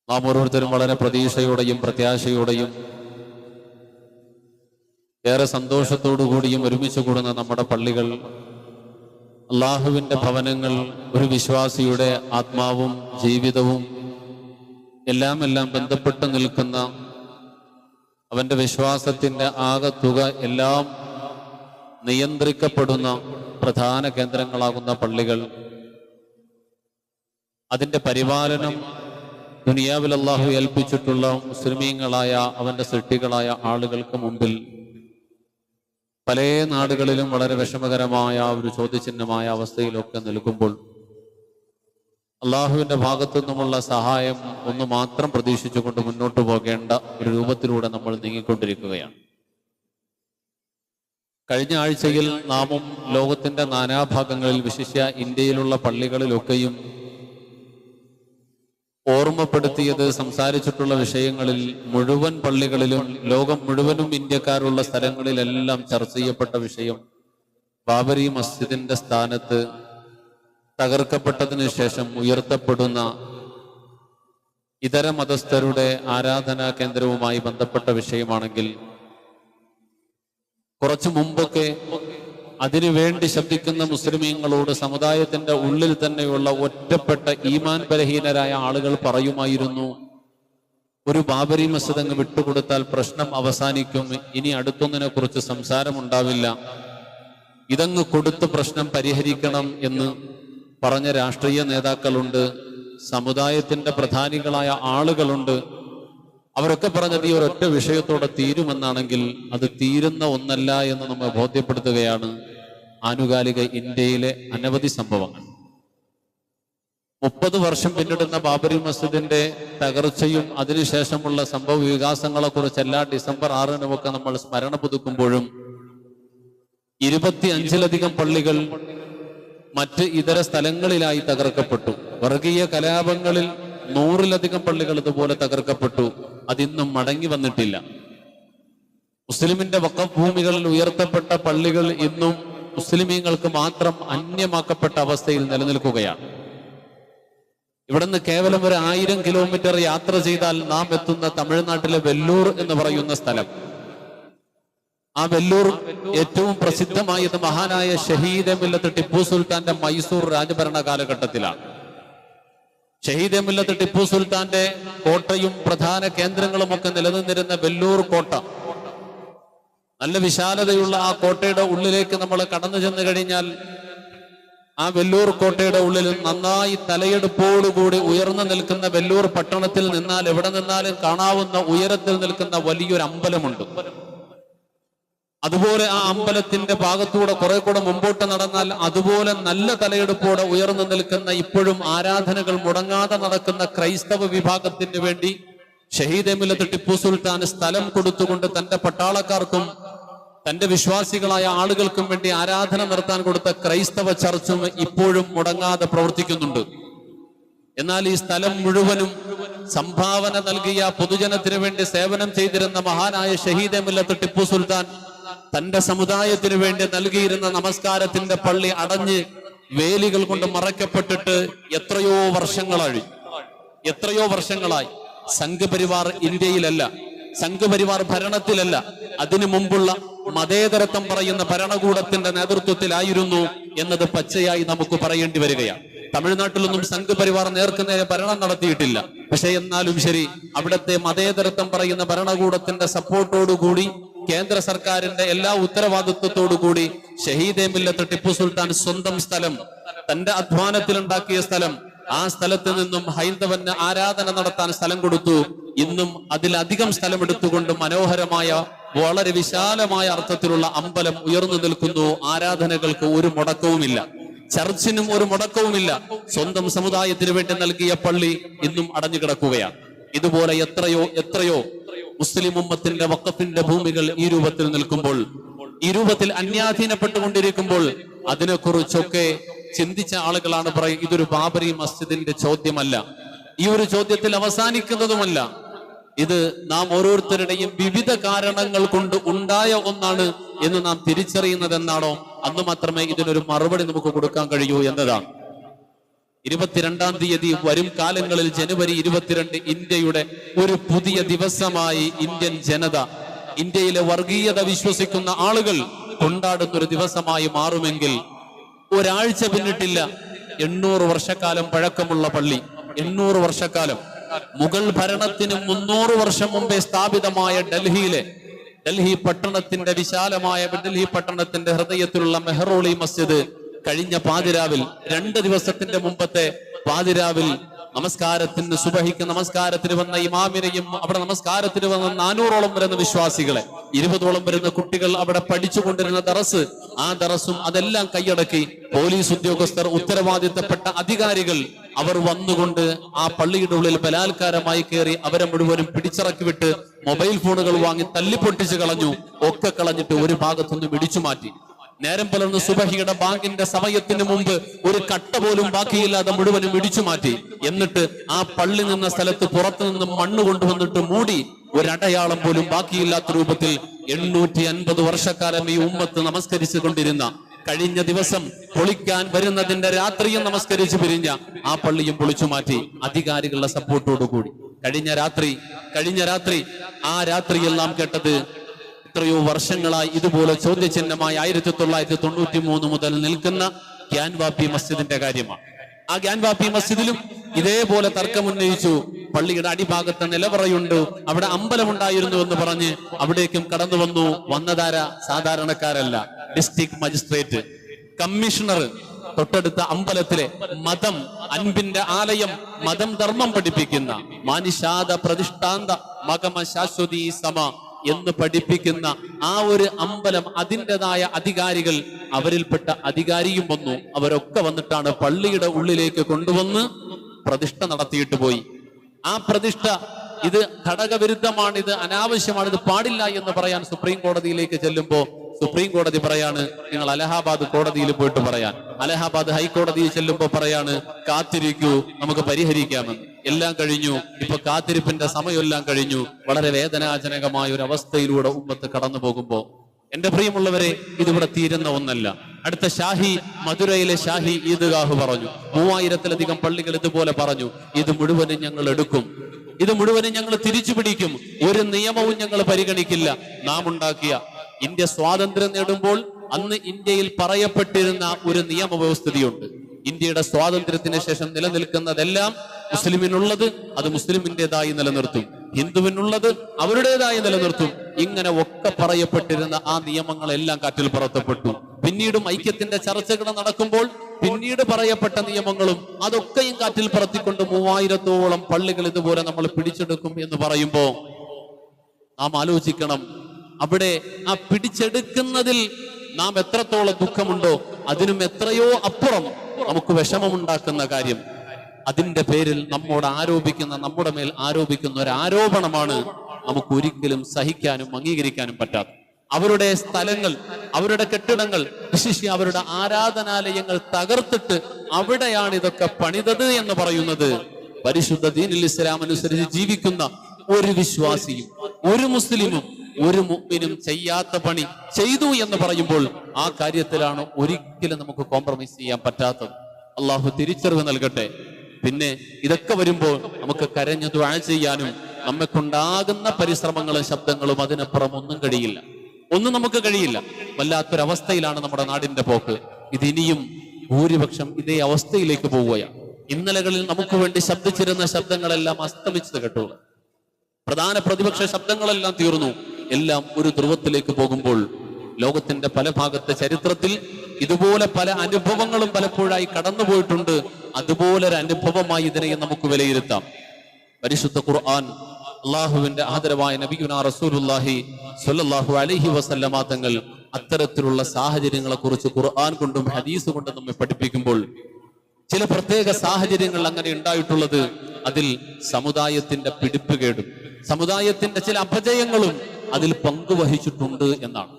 നാം ഓരോരുത്തരും വളരെ പ്രതീക്ഷയോടെയും പ്രത്യാശയോടെയും ഏറെ സന്തോഷത്തോടുകൂടിയും ഒരുമിച്ച് കൂടുന്ന നമ്മുടെ പള്ളികൾ, അള്ളാഹുവിൻ്റെ ഭവനങ്ങൾ, ഒരു വിശ്വാസിയുടെ ആത്മാവും ജീവിതവും എല്ലാം ബന്ധപ്പെട്ട് നിൽക്കുന്ന അവൻ്റെ വിശ്വാസത്തിൻ്റെ ആകത്തുക എല്ലാം നിയന്ത്രിക്കപ്പെടുന്ന പ്രധാന കേന്ദ്രങ്ങളാകുന്ന പള്ളികൾ, അതിൻ്റെ പരിപാലനം ദുനിയാവിൽ അല്ലാഹു ഏൽപ്പിച്ചിട്ടുള്ള മുസ്ലിമീങ്ങളായ അവൻ്റെ സൃഷ്ടികളായ ആളുകൾക്ക് മുമ്പിൽ പല നാടുകളിലും വളരെ വിഷമകരമായ ഒരു ചോദ്യചിഹ്നമായ അവസ്ഥയിലൊക്കെ നിൽക്കുമ്പോൾ അള്ളാഹുവിൻ്റെ ഭാഗത്തു നിന്നുമുള്ള സഹായം ഒന്ന് മാത്രം പ്രതീക്ഷിച്ചുകൊണ്ട് മുന്നോട്ട് പോകേണ്ട ഒരു രൂപത്തിലൂടെ നമ്മൾ നീങ്ങിക്കൊണ്ടിരിക്കുകയാണ്. കഴിഞ്ഞ ആഴ്ചയിൽ നാമും ലോകത്തിൻ്റെ നാനാഭാഗങ്ങളിൽ, വിശിഷ്യ ഇന്ത്യയിലുള്ള പള്ളികളിലൊക്കെയും ഓർമ്മപ്പെടുത്തിയത്, സംസാരിച്ചിട്ടുള്ള വിഷയങ്ങളിൽ മുഴുവൻ പള്ളികളിലും ലോകം മുഴുവനും ഇന്ത്യക്കാരുള്ള സ്ഥലങ്ങളിലെല്ലാം ചർച്ച ചെയ്യപ്പെട്ട വിഷയം ബാബരി മസ്ജിദിന്റെ സ്ഥാനത്ത് തകർക്കപ്പെട്ടതിന് ശേഷം ഉയർത്തപ്പെടുന്ന ഇതര മതസ്ഥരുടെ ആരാധനാ കേന്ദ്രവുമായി ബന്ധപ്പെട്ട വിഷയമാണെങ്കിൽ, കുറച്ചു മുമ്പൊക്കെ അതിനുവേണ്ടി ശബ്ദിക്കുന്ന മുസ്ലിമീങ്ങളോട് സമുദായത്തിന്റെ ഉള്ളിൽ തന്നെയുള്ള ഒറ്റപ്പെട്ട ഈമാൻ ബലഹീനരായ ആളുകൾ പറയുമായിരുന്നു, ഒരു ബാബരി മസ്ജിദ് അങ്ങ് വിട്ടുകൊടുത്താൽ പ്രശ്നം അവസാനിക്കും, ഇനി അടുത്തൊന്നിനെ കുറിച്ച് സംസാരമുണ്ടാവില്ല, ഇതങ്ങ് കൊടുത്ത് പ്രശ്നം പരിഹരിക്കണം എന്ന് പറഞ്ഞ രാഷ്ട്രീയ നേതാക്കളുണ്ട്, സമുദായത്തിന്റെ പ്രധാനികളായ ആളുകളുണ്ട്. അവരൊക്കെ പറഞ്ഞത് ഈ ഒരൊറ്റ വിഷയത്തോടെ തീരുമെന്നാണെങ്കിൽ അത് തീരുന്ന ഒന്നല്ല എന്ന് നമ്മെ ബോധ്യപ്പെടുത്തുകയാണ് ആനുകാലിക ഇന്ത്യയിലെ അനവധി സംഭവങ്ങൾ. 30 വർഷം പിന്നിടുന്ന ബാബരി മസ്ജിദിന്റെ തകർച്ചയും അതിനുശേഷമുള്ള സംഭവ വികാസങ്ങളെ കുറിച്ച് എല്ലാ ഡിസംബർ 6-നുമൊക്കെ നമ്മൾ സ്മരണ പുതുക്കുമ്പോഴും 25-ലധികം പള്ളികൾ മറ്റ് ഇതര സ്ഥലങ്ങളിലായി തകർക്കപ്പെട്ടു. വർഗീയ കലാപങ്ങളിൽ 100-ലധികം പള്ളികൾ ഇതുപോലെ തകർക്കപ്പെട്ടു. അതിന്നും മടങ്ങി വന്നിട്ടില്ല. മുസ്ലിമിന്റെ വഖഫ് ഭൂമികളിൽ ഉയർത്തപ്പെട്ട പള്ളികൾ ഇന്നും മുസ്ലിമീങ്ങൾക്ക് മാത്രം അന്യമാക്കപ്പെട്ട അവസ്ഥയിൽ നിലനിൽക്കുകയാണ്. ഇവിടുന്ന് കേവലം ഒരു 1000 കിലോമീറ്റർ യാത്ര ചെയ്താൽ നാം എത്തുന്ന തമിഴ്നാട്ടിലെ വെല്ലൂർ എന്ന് പറയുന്ന സ്ഥലം, ആ വെല്ലൂർ ഏറ്റവും പ്രസിദ്ധമായത് മഹാനായ ഷഹീദ് മില്ലത്ത് ടിപ്പു സുൽത്താന്റെ മൈസൂർ രാജഭരണ കാലഘട്ടത്തിലാണ്. ഷഹീദ് മില്ലത്ത് ടിപ്പു സുൽത്താന്റെ കോട്ടയും പ്രധാന കേന്ദ്രങ്ങളും ഒക്കെ നിലനിന്നിരുന്ന വെല്ലൂർ കോട്ട, നല്ല വിശാലതയുള്ള ആ കോട്ടയുടെ ഉള്ളിലേക്ക് നമ്മൾ കടന്നു ചെന്ന് കഴിഞ്ഞാൽ ആ വെല്ലൂർ കോട്ടയുടെ ഉള്ളിൽ നന്നായി തലയെടുപ്പോടുകൂടി ഉയർന്നു നിൽക്കുന്ന വെല്ലൂർ പട്ടണത്തിൽ നിന്നാൽ എവിടെ നിന്നാലും കാണാവുന്ന ഉയരത്തിൽ നിൽക്കുന്ന വലിയൊരു അമ്പലമുണ്ട്. അതുപോലെ ആ അമ്പലത്തിന്റെ ഭാഗത്തൂടെ കുറെ കൂടെ മുമ്പോട്ട് നടന്നാൽ അതുപോലെ നല്ല തലയെടുപ്പോടെ ഉയർന്നു നിൽക്കുന്ന, ഇപ്പോഴും ആരാധനകൾ മുടങ്ങാതെ നടക്കുന്ന ക്രൈസ്തവ വിഭാഗത്തിന് വേണ്ടി ഷഹീദ് മില്ലത്ത് ടിപ്പു സുൽത്താൻ സ്ഥലം കൊടുത്തുകൊണ്ട് തന്റെ പട്ടാളക്കാർക്കും തന്റെ വിശ്വാസികളായ ആളുകൾക്കും വേണ്ടി ആരാധന നടത്താൻ കൊടുത്ത ക്രൈസ്തവ ചർച്ചും ഇപ്പോഴും മുടങ്ങാതെ പ്രവർത്തിക്കുന്നുണ്ട്. എന്നാൽ ഈ സ്ഥലം മുഴുവനും സംഭാവന നൽകിയ, പൊതുജനത്തിന് വേണ്ടി സേവനം ചെയ്തിരുന്ന മഹാനായ ഷഹീദ് മില്ലത്ത് ടിപ്പു സുൽത്താൻ തന്റെ സമുദായത്തിന് വേണ്ടി നൽകിയിരുന്ന നമസ്കാരത്തിന്റെ പള്ളി അടഞ്ഞ് വേലികൾ കൊണ്ട് മറയ്ക്കപ്പെട്ടിട്ട് എത്രയോ വർഷങ്ങളായി. സംഘപരിവാർ ഇന്ത്യയിലല്ല, സംഘപരിവാർ ഭരണത്തിലല്ല, അതിനു മുമ്പുള്ള മതേതരത്വം പറയുന്ന ഭരണകൂടത്തിന്റെ നേതൃത്വത്തിലായിരുന്നു എന്നത് പച്ചയായി നമുക്ക് പറയേണ്ടി വരികയാണ്. തമിഴ്നാട്ടിലൊന്നും സംഘപരിവാർ നേർക്കുനേരെ ഭരണം നടത്തിയിട്ടില്ല. പക്ഷെ എന്നാലും ശരി, അവിടുത്തെ മതേതരത്വം പറയുന്ന ഭരണകൂടത്തിന്റെ സപ്പോർട്ടോടുകൂടി, കേന്ദ്ര സർക്കാരിന്റെ എല്ലാ ഉത്തരവാദിത്വത്തോടുകൂടി ഷഹീദ് മില്ലത്ത് ടിപ്പു സുൽത്താൻ സ്വന്തം സ്ഥലം, തന്റെ അധ്വാനത്തിൽ ഉണ്ടാക്കിയ സ്ഥലം, ആ സ്ഥലത്ത് നിന്നും ഹൈന്ദവന് ആരാധന നടത്താൻ സ്ഥലം കൊടുത്തു. ഇന്നും അതിലധികം സ്ഥലം എടുത്തുകൊണ്ട് മനോഹരമായ, വളരെ വിശാലമായ അർത്ഥത്തിലുള്ള അമ്പലം ഉയർന്നു നിൽക്കുന്നു. ആരാധനകൾക്ക് ഒരു മുടക്കവുമില്ല, ചർച്ചിനും ഒരു മുടക്കവുമില്ല. സ്വന്തം സമുദായത്തിന് വേണ്ടി നൽകിയ പള്ളി ഇന്നും അടഞ്ഞു കിടക്കുകയാണ്. ഇതുപോലെ എത്രയോ മുസ്ലിം ഉമ്മത്തിന്റെ വഖഫിന്റെ ഭൂമികൾ ഈ രൂപത്തിൽ നിൽക്കുമ്പോൾ, ഈ രൂപത്തിൽ അന്യാധീനപ്പെട്ടുകൊണ്ടിരിക്കുമ്പോൾ അതിനെക്കുറിച്ചൊക്കെ ചിന്തിച്ച ആളുകളാണ് പറയും, ഇതൊരു ബാബരി മസ്ജിദിന്റെ ചോദ്യമല്ല, ഈ ഒരു ചോദ്യത്തിൽ അവസാനിക്കുന്നതുമല്ല, ഇത് നാം ഓരോരുത്തരുടെയും വിവിധ കാരണങ്ങൾ കൊണ്ട് ഉണ്ടായ ഒന്നാണ് എന്ന് നാം തിരിച്ചറിയുന്നത് എന്നാണോ, അന്ന് മാത്രമേ ഇതിനൊരു മറുപടി നമുക്ക് കൊടുക്കാൻ കഴിയൂ എന്നതാണ്. 22-ാം തീയതി വരും കാലങ്ങളിൽ ജനുവരി 22 ഇന്ത്യയുടെ ഒരു പുതിയ ദിവസമായി ഇന്ത്യൻ ജനത, ഇന്ത്യയിലെ വർഗീയത വിശ്വസിക്കുന്ന ആളുകൾ കൊണ്ടാടുന്ന ഒരു ദിവസമായി മാറുമെങ്കിൽ ഒരാഴ്ച പിന്നിട്ടില്ല 800 വർഷക്കാലം പഴക്കമുള്ള പള്ളി, 800 വർഷക്കാലം മുഗൾ ഭരണത്തിന് 300 വർഷം മുമ്പേ സ്ഥാപിതമായ ഡൽഹി പട്ടണത്തിന്റെ വിശാലമായ ഡൽഹി പട്ടണത്തിന്റെ ഹൃദയത്തിലുള്ള മെഹ്റോളി മസ്ജിദ് കഴിഞ്ഞ പാതിരാവിൽ 2 ദിവസത്തിന്റെ മുമ്പത്തെ പാതിരാവിൽ നമസ്കാരത്തിന് സുബഹിക്ക് നമസ്കാരത്തിന് വന്ന ഇമാമിനെയും അവിടെ നമസ്കാരത്തിന് വന്ന 400ഓളം വരുന്ന വിശ്വാസികളെ, 20ഓളം വരുന്ന കുട്ടികൾ അവിടെ പഠിച്ചുകൊണ്ടിരുന്ന ദറസ്, ആ ദറസും അതെല്ലാം കൈയടക്കി പോലീസ് ഉദ്യോഗസ്ഥർ, ഉത്തരവാദിത്തപ്പെട്ട അധികാരികൾ അവർ വന്നുകൊണ്ട് ആ പള്ളിയുടെ ഉള്ളിൽ ബലാത്കാരമായി കയറി അവരെ മുഴുവനും പിടിച്ചിറക്കി വിട്ട് മൊബൈൽ ഫോണുകൾ വാങ്ങി തല്ലിപ്പൊട്ടിച്ച് കളഞ്ഞു. ഒക്കെ കളഞ്ഞിട്ട് ഒരു ഭാഗത്തുനിന്ന് പിടിച്ചു മാറ്റി. നേരം പുലർന്ന് സുബഹിയുടെ ബാങ്കിന്റെ സമയത്തിന് മുമ്പ് ഒരു കട്ട പോലും ബാക്കിയില്ലാതെ മുഴുവനും ഇടിച്ചു മാറ്റി. എന്നിട്ട് ആ പള്ളി നിന്ന സ്ഥലത്ത് പുറത്തു നിന്ന് മണ്ണ് കൊണ്ടുവന്നിട്ട് മൂടി, ഒരടയാളം പോലും ബാക്കിയില്ലാത്ത രൂപത്തിൽ 850 വർഷക്കാലം ഈ ഉമ്മത്ത് നമസ്കരിച്ചു കൊണ്ടിരുന്ന, കഴിഞ്ഞ ദിവസം പൊളിക്കാൻ വരുന്നതിന്റെ രാത്രിയും നമസ്കരിച്ച് പിരിഞ്ഞ ആ പള്ളിയും പൊളിച്ചു മാറ്റി അധികാരികളുടെ സപ്പോർട്ടോടുകൂടി. കഴിഞ്ഞ രാത്രി ആ രാത്രിയെല്ലാം കേട്ടത് എത്രയോ വർഷങ്ങളായി ഇതുപോലെ ചോദ്യചിഹ്നമായി 1993 മുതൽ നിൽക്കുന്ന ഗ്യാൻവാപ്പി മസ്ജിദിന്റെ കാര്യമാണ്. ആ ഗ്യാൻവാപ്പി മസ്ജിദിലും ഇതേപോലെ തർക്കമുന്നയിച്ചു. പള്ളിയുടെ അടിഭാഗത്ത് നിലവറയുണ്ട്, അവിടെ അമ്പലമുണ്ടായിരുന്നു എന്ന് പറഞ്ഞ് അവിടേക്കും കടന്നു വന്നു. വന്നതാര? സാധാരണക്കാരല്ല, ഡിസ്ട്രിക്ട് മജിസ്ട്രേറ്റ്, കമ്മീഷണർ. തൊട്ടടുത്ത അമ്പലത്തിലെ മതം, അൻപിന്റെ ആലയം, മതം ധർമ്മം പഠിപ്പിക്കുന്ന മാനിഷാദ പ്രതിഷ്ഠാന്ത മകമ ശാശ്വതീ സമ എന്ന് പഠിപ്പിക്കുന്ന ആ ഒരു അമ്പലം, അതിൻ്റെതായ അധികാരികൾ, അവരിൽപ്പെട്ട അധികാരിയും വന്നു. അവരൊക്കെ വന്നിട്ടാണ് പള്ളിയുടെ ഉള്ളിലേക്ക് കൊണ്ടുവന്ന് പ്രതിഷ്ഠ നടത്തിയിട്ട് പോയി. ആ പ്രതിഷ്ഠ ഇത് ഘടകവിരുദ്ധമാണ്, ഇത് അനാവശ്യമാണ്, ഇത് പാടില്ല എന്ന് പറയാൻ സുപ്രീം കോടതിയിലേക്ക് ചെല്ലുമ്പോ സുപ്രീം കോടതി പറയാണ് നിങ്ങൾ അലഹാബാദ് കോടതിയിൽ പോയിട്ട് പറയാൻ. അലഹാബാദ് ഹൈക്കോടതിയിൽ ചെല്ലുമ്പോ പറയാണ് കാത്തിരിക്കൂ, നമുക്ക് പരിഹരിക്കാമെന്ന്. എല്ലാം കഴിഞ്ഞു, ഇപ്പൊ കാത്തിരിപ്പിന്റെ സമയമെല്ലാം കഴിഞ്ഞു. വളരെ വേദനാജനകമായ ഒരു അവസ്ഥയിലൂടെ ഉമ്മത്ത് കടന്നു പോകുമ്പോ എന്റെ പ്രിയമുള്ളവരെ, ഇതിവിടെ തീരുന്ന ഒന്നല്ല. അടുത്ത മധുരയിലെ ഷാഹി ഈദ്ഗാഹ് പറഞ്ഞു, 3000-ലധികം പള്ളികൾ ഇതുപോലെ പറഞ്ഞു, ഇത് മുഴുവനും ഞങ്ങൾ എടുക്കും, ഇത് മുഴുവനും ഞങ്ങൾ തിരിച്ചു പിടിക്കും, ഒരു നിയമവും ഞങ്ങൾ പരിഗണിക്കില്ല. നാം ഉണ്ടാക്കിയ ഇന്ത്യ സ്വാതന്ത്ര്യം നേടുമ്പോൾ അന്ന് ഇന്ത്യയിൽ പറയപ്പെട്ടിരുന്ന ഒരു നിയമവ്യവസ്ഥിതിയുണ്ട്. ഇന്ത്യയുടെ സ്വാതന്ത്ര്യത്തിന് ശേഷം നിലനിൽക്കുന്നതെല്ലാം മുസ്ലിമിനുള്ളത് അത് മുസ്ലിമിൻ്റെതായി നിലനിർത്തും, ഹിന്ദുവിനുള്ളത് അവരുടേതായി നിലനിർത്തും. ഇങ്ങനെ ഒക്കെ പറയപ്പെട്ടിരുന്ന ആ നിയമങ്ങളെല്ലാം കാറ്റിൽ പറത്തപ്പെട്ടു. പിന്നീടും ഐക്യത്തിന്റെ ചർച്ചകൾ നടക്കുമ്പോൾ പിന്നീട് പറയപ്പെട്ട നിയമങ്ങളും അതൊക്കെയും കാറ്റിൽ പറത്തിക്കൊണ്ട് 3000ഓളം പള്ളികൾ ഇതുപോലെ നമ്മൾ പിടിച്ചെടുക്കും എന്ന് പറയുമ്പോ നാം ആലോചിക്കണം, അവിടെ ആ പിടിച്ചെടുക്കുന്നതിൽ നാം എത്രത്തോളം ദുഃഖമുണ്ടോ അതിനും എത്രയോ അപ്പുറം നമുക്ക് വിഷമമുണ്ടാക്കുന്ന കാര്യം, അതിന്റെ പേരിൽ നമ്മുടെ മേൽ ആരോപിക്കുന്ന ഒരു ആരോപണമാണ് നമുക്ക് ഒരിക്കലും സഹിക്കാനും അംഗീകരിക്കാനും പറ്റാത്ത. അവരുടെ സ്ഥലങ്ങൾ, അവരുടെ കെട്ടിടങ്ങൾ, വിശേഷിച്ച് അവരുടെ ആരാധനാലയങ്ങൾ തകർത്തിട്ട് അവിടെയാണ് ഇതൊക്കെ പണിതത് എന്ന് പറയുന്നത് പരിശുദ്ധ ദീനുൽ ഇസ്ലാം അനുസരിച്ച് ജീവിക്കുന്ന ഒരു വിശ്വാസിയും ഒരു മുസ്ലിമും ഒരു മുഅ്മിനും ചെയ്യാത്ത പണി ചെയ്തു എന്ന് പറയുമ്പോൾ ആ കാര്യത്തിലാണ് ഒരിക്കലും നമുക്ക് കോംപ്രമൈസ് ചെയ്യാൻ പറ്റാത്തത്. അള്ളാഹു തിരിച്ചറിവ് നൽകട്ടെ. പിന്നെ ഇതൊക്കെ വരുമ്പോൾ നമുക്ക് കരഞ്ഞു ദുആ ചെയ്യാനും നമ്മെക്കൊണ്ടാകുന്ന പരിശ്രമങ്ങളും ശബ്ദങ്ങളും അതിനപ്പുറം ഒന്നും നമുക്ക് കഴിയില്ല. വല്ലാത്തൊരവസ്ഥയിലാണ് നമ്മുടെ നാടിന്റെ പോക്ക്. ഇതിനിയും ഭൂരിപക്ഷം ഇതേ അവസ്ഥയിലേക്ക് പോവുകയാണ്. ഇന്നലകളിൽ നമുക്ക് വേണ്ടി ശബ്ദിച്ചിരുന്ന ശബ്ദങ്ങളെല്ലാം അസ്തമിച്ചത് കേട്ടു. പ്രധാന പ്രതിപക്ഷ ശബ്ദങ്ങളെല്ലാം തീർന്നു. എല്ലാം ഒരു ധ്രുവത്തിലേക്ക് പോകുമ്പോൾ ലോകത്തിന്റെ പല ഭാഗത്തെ ചരിത്രത്തിൽ ഇതുപോലെ പല അനുഭവങ്ങളും പലപ്പോഴായി കടന്നുപോയിട്ടുണ്ട്. അതുപോലൊരു അനുഭവമായി ഇതിനെ നമുക്ക് വിലയിരുത്താം. പരിശുദ്ധ ഖുർആൻ, അള്ളാഹുവിന്റെ ആദരവായ നബിയുനാ റസൂലുള്ളാഹി സ്വല്ലല്ലാഹു അലൈഹി വസല്ലമ തങ്ങൾ അത്തരത്തിലുള്ള സാഹചര്യങ്ങളെ കുറിച്ച് ഖുർആൻ കൊണ്ടും ഹദീസ് കൊണ്ടും നമ്മെ പഠിപ്പിക്കുമ്പോൾ ചില പ്രത്യേക സാഹചര്യങ്ങൾ അങ്ങനെ ഉണ്ടായിട്ടുള്ളത് അതിൽ സമുദായത്തിന്റെ പിടിപ്പുകേടും സമുദായത്തിന്റെ ചില അപജയങ്ങളും അതിൽ പങ്കുവഹിച്ചിട്ടുണ്ട് എന്നാണ്.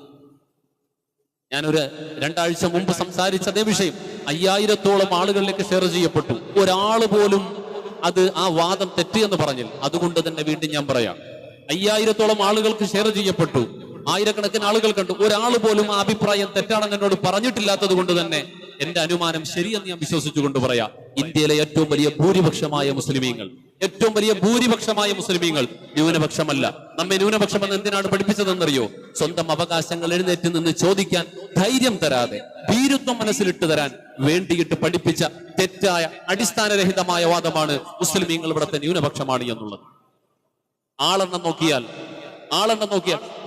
ഞാനൊരു 2 ആഴ്ച മുമ്പ് സംസാരിച്ച അതേ വിഷയം 5000-ഓളം ആളുകളിലേക്ക് ഷെയർ ചെയ്യപ്പെട്ടു. ഒരാൾ പോലും അത് ആ വാദം തെറ്റ് എന്ന് പറഞ്ഞില്ല. അതുകൊണ്ട് തന്നെ വീണ്ടും ഞാൻ പറയാം, 5000-ഓളം ആളുകൾക്ക് ഷെയർ ചെയ്യപ്പെട്ടു, ആയിരക്കണക്കിന് ആളുകൾ കണ്ടു. ഒരാൾ പോലും ആ അഭിപ്രായം തെറ്റാണെന്ന് എന്നോട് പറഞ്ഞിട്ടില്ലാത്തത് കൊണ്ട് തന്നെ എന്റെ അനുമാനം ശരിയെന്ന് ഞാൻ വിശ്വസിച്ചുകൊണ്ട് പറയാം. ഇന്ത്യയിലെ ഏറ്റവും വലിയ ഭൂരിപക്ഷമായ മുസ്ലിമീങ്ങൾ, ഏറ്റവും വലിയ ഭൂരിപക്ഷമായ മുസ്ലിമീങ്ങൾ ന്യൂനപക്ഷമല്ല. നമ്മെ ന്യൂനപക്ഷം എന്ന് എന്തിനാണ് പഠിപ്പിച്ചതെന്നറിയോ? സ്വന്തം അവകാശങ്ങൾ എഴുന്നേറ്റ് നിന്ന് ചോദിക്കാൻ ധൈര്യം തരാതെ, ഭീരുത്വം മനസ്സിലിട്ട് തരാൻ വേണ്ടിയിട്ട് പഠിപ്പിച്ച തെറ്റായ അടിസ്ഥാനരഹിതമായ വാദമാണ് മുസ്ലിമീങ്ങൾ ഇവിടുത്തെ ന്യൂനപക്ഷമാണ് എന്നുള്ളത്. ആളെണ്ണം നോക്കിയാൽ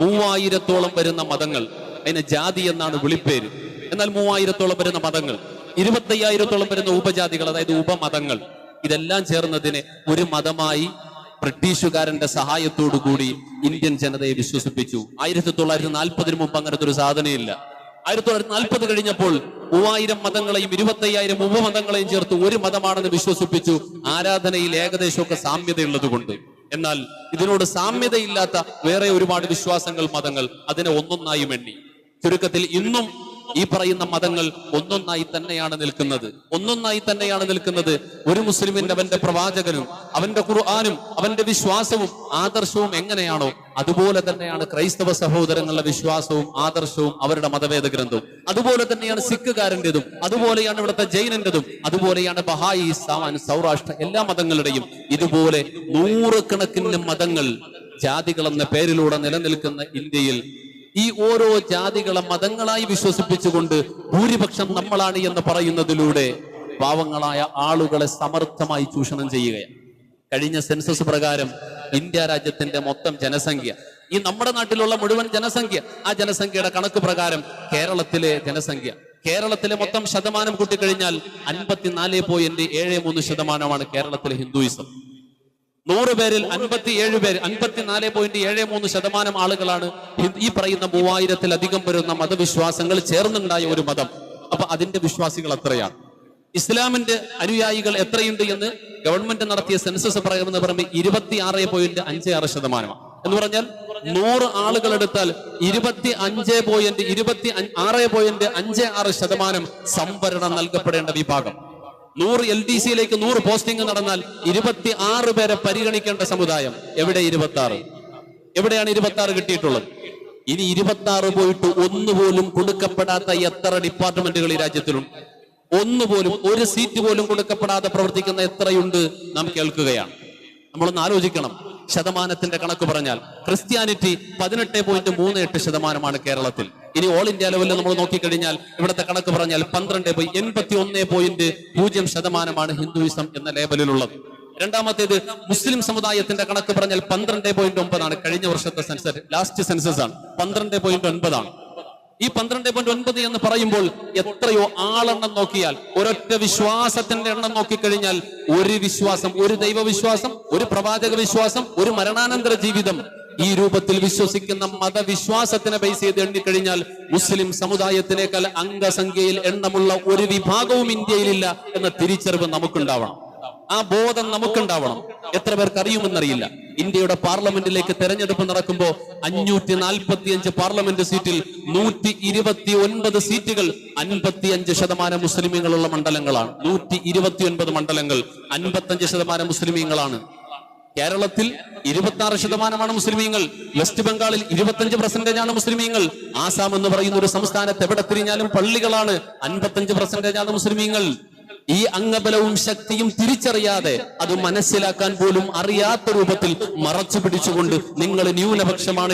3000-ഓളം വരുന്ന മതങ്ങൾ, അതിന് ജാതി എന്നാണ് വിളിപ്പേര്. എന്നാൽ 3000-ഓളം വരുന്ന മതങ്ങൾ, 25,000-ഓളം വരുന്ന ഉപജാതികൾ, അതായത് ഉപമതങ്ങൾ, ഇതെല്ലാം ചേർന്നതിനെ ഒരു മതമായി ബ്രിട്ടീഷുകാരന്റെ സഹായത്തോടുകൂടി ഇന്ത്യൻ ജനതയെ വിശ്വസിപ്പിച്ചു. 1940 മുമ്പ് അങ്ങനത്തെ ഒരു സാധനയില്ല. 1940 കഴിഞ്ഞപ്പോൾ 3000 മതങ്ങളെയും 25,000 ഉപമതങ്ങളെയും ചേർത്ത് ഒരു മതമാണെന്ന് വിശ്വസിപ്പിച്ചു. ആരാധനയിൽ ഏകദേശമൊക്കെ സാമ്യതയുള്ളത് കൊണ്ട്. എന്നാൽ ഇതിനോട് സാമ്യതയില്ലാത്ത വേറെ ഒരുപാട് വിശ്വാസങ്ങൾ, മതങ്ങൾ, അതിനെ ഒന്നൊന്നായും എണ്ണി. ചുരുക്കത്തിൽ ഇന്നും ഈ പറയുന്ന മതങ്ങൾ ഒന്നൊന്നായി തന്നെയാണ് നിൽക്കുന്നത്. ഒരു മുസ്ലിമിന്റെ അവന്റെ പ്രവാചകനും അവന്റെ ഖുർആനും അവന്റെ വിശ്വാസവും ആദർശവും എങ്ങനെയാണോ അതുപോലെ തന്നെയാണ് ക്രൈസ്തവ സഹോദരങ്ങളുടെ വിശ്വാസവും ആദർശവും അവരുടെ മതവേദ ഗ്രന്ഥവും. അതുപോലെ തന്നെയാണ് സിഖുകാരൻ്റെതും, അതുപോലെയാണ് ഇവിടുത്തെ ജൈനന്റെതും, അതുപോലെയാണ് ബഹായി, സാമാൻ, സൗരാഷ്ട്ര എല്ലാ മതങ്ങളുടെയും. ഇതുപോലെ നൂറുകണക്കിന് മതങ്ങൾ ജാതികൾ എന്ന പേരിലൂടെ നിലനിൽക്കുന്ന ഇന്ത്യയിൽ ഈ ഓരോ ജാതികളെ മതങ്ങളായി വിശ്വസിപ്പിച്ചുകൊണ്ട് ഭൂരിപക്ഷം നമ്മളാണ് എന്ന് പറയുന്നതിലൂടെ പാവങ്ങളായ ആളുകളെ സമർത്ഥമായി ചൂഷണം ചെയ്യുകയാണ്. കഴിഞ്ഞ സെൻസസ് പ്രകാരം ഇന്ത്യ രാജ്യത്തിന്റെ മൊത്തം ജനസംഖ്യ, ഈ നമ്മുടെ നാട്ടിലുള്ള മുഴുവൻ ജനസംഖ്യ, ആ ജനസംഖ്യയുടെ കണക്ക് പ്രകാരം കേരളത്തിലെ മൊത്തം ശതമാനം കൂട്ടിക്കഴിഞ്ഞാൽ 54.73% കേരളത്തിലെ ഹിന്ദുയിസം. 100 പേരിൽ 57 പേര്, 54.73% ആളുകളാണ് ഈ പറയുന്ന 3000-ലധികം വരുന്ന മതവിശ്വാസങ്ങൾ ചേർന്നുണ്ടായ ഒരു മതം. അപ്പൊ അതിന്റെ വിശ്വാസികൾ എത്രയാണ്? ഇസ്ലാമിന്റെ അനുയായികൾ എത്രയുണ്ട് എന്ന് ഗവൺമെന്റ് നടത്തിയ സെൻസസ് പ്രകാരം 26.56%. എന്ന് പറഞ്ഞാൽ 100 ആളുകൾ എടുത്താൽ 26.56% സംവരണം നൽകപ്പെടേണ്ട വിഭാഗം. 100 LDC-യിലേക്ക് 100 പോസ്റ്റിംഗ് നടന്നാൽ 26 പേരെ പരിഗണിക്കേണ്ട സമുദായം. എവിടെ 26? എവിടെയാണ് 26 കിട്ടിയിട്ടുള്ളത്? ഇനി 26 പോയിട്ട് ഒന്നുപോലും കൊടുക്കപ്പെടാത്ത എത്ര ഡിപ്പാർട്ട്മെന്റുകൾ ഈ രാജ്യത്തിലുണ്ട്? ഒന്നുപോലും, ഒരു സീറ്റ് പോലും കൊടുക്കപ്പെടാതെ പ്രവർത്തിക്കുന്ന എത്രയുണ്ട് നാം കേൾക്കുകയാണ്. നമ്മളൊന്ന് ആലോചിക്കണം. ശതമാനത്തിന്റെ കണക്ക് പറഞ്ഞാൽ ക്രിസ്ത്യാനിറ്റി 18.38% കേരളത്തിൽ. ഇനി ഓൾ ഇന്ത്യ ലെവലിൽ നമ്മൾ നോക്കിക്കഴിഞ്ഞാൽ ഇവിടുത്തെ കണക്ക് പറഞ്ഞാൽ 81.0% ഹിന്ദുയിസം എന്ന ലേബലിലുള്ളത്. രണ്ടാമത്തേത് മുസ്ലിം സമുദായത്തിന്റെ കണക്ക് പറഞ്ഞാൽ 12.9%. കഴിഞ്ഞ വർഷത്തെ സെൻസസ്, ലാസ്റ്റ് സെൻസസ് ആണ്, 12.9%. ഈ 12.9 എന്ന് പറയുമ്പോൾ എത്രയോ ആളെണ്ണം നോക്കിയാൽ, ഒരൊറ്റ വിശ്വാസത്തിന്റെ എണ്ണം നോക്കിക്കഴിഞ്ഞാൽ, ഒരു വിശ്വാസം, ഒരു ദൈവവിശ്വാസം, ഒരു പ്രവാചക വിശ്വാസം, ഒരു മരണാനന്തര ജീവിതം, ഈ രൂപത്തിൽ വിശ്വസിക്കുന്ന മതവിശ്വാസത്തിനെ ബേസ് ചെയ്ത് എണ്ണിക്കഴിഞ്ഞാൽ മുസ്ലിം സമുദായത്തിനേക്കാൾ അംഗസംഖ്യയിൽ എണ്ണമുള്ള ഒരു വിഭാഗവും ഇന്ത്യയിലില്ല എന്ന തിരിച്ചറിവ് നമുക്കുണ്ടാവണം. ആ ബോധം നമുക്കുണ്ടാവണം. എത്ര പേർക്ക് അറിയുമെന്നറിയില്ല. ഇന്ത്യയുടെ പാർലമെന്റിലേക്ക് തെരഞ്ഞെടുപ്പ് നടക്കുമ്പോൾ 545 പാർലമെന്റ് സീറ്റിൽ 129 സീറ്റുകൾ 55% മുസ്ലിമീങ്ങളുള്ള മണ്ഡലങ്ങളാണ്. 129 മണ്ഡലങ്ങൾ 55% മുസ്ലിമീങ്ങളാണ്. കേരളത്തിൽ 26% മുസ്ലിമീങ്ങൾ. വെസ്റ്റ് ബംഗാളിൽ 25% മുസ്ലിമീങ്ങൾ. ആസാം എന്ന് പറയുന്ന ഒരു സംസ്ഥാനത്ത് എവിടെ തിരിഞ്ഞാലും പള്ളികളാണ്. 55% മുസ്ലിമീങ്ങൾ. ഈ അംഗബലവും ശക്തിയും തിരിച്ചറിയാതെ, അത് മനസ്സിലാക്കാൻ പോലും അറിയാത്ത രൂപത്തിൽ മറച്ചു പിടിച്ചുകൊണ്ട് നിങ്ങൾ ന്യൂനപക്ഷമാണ്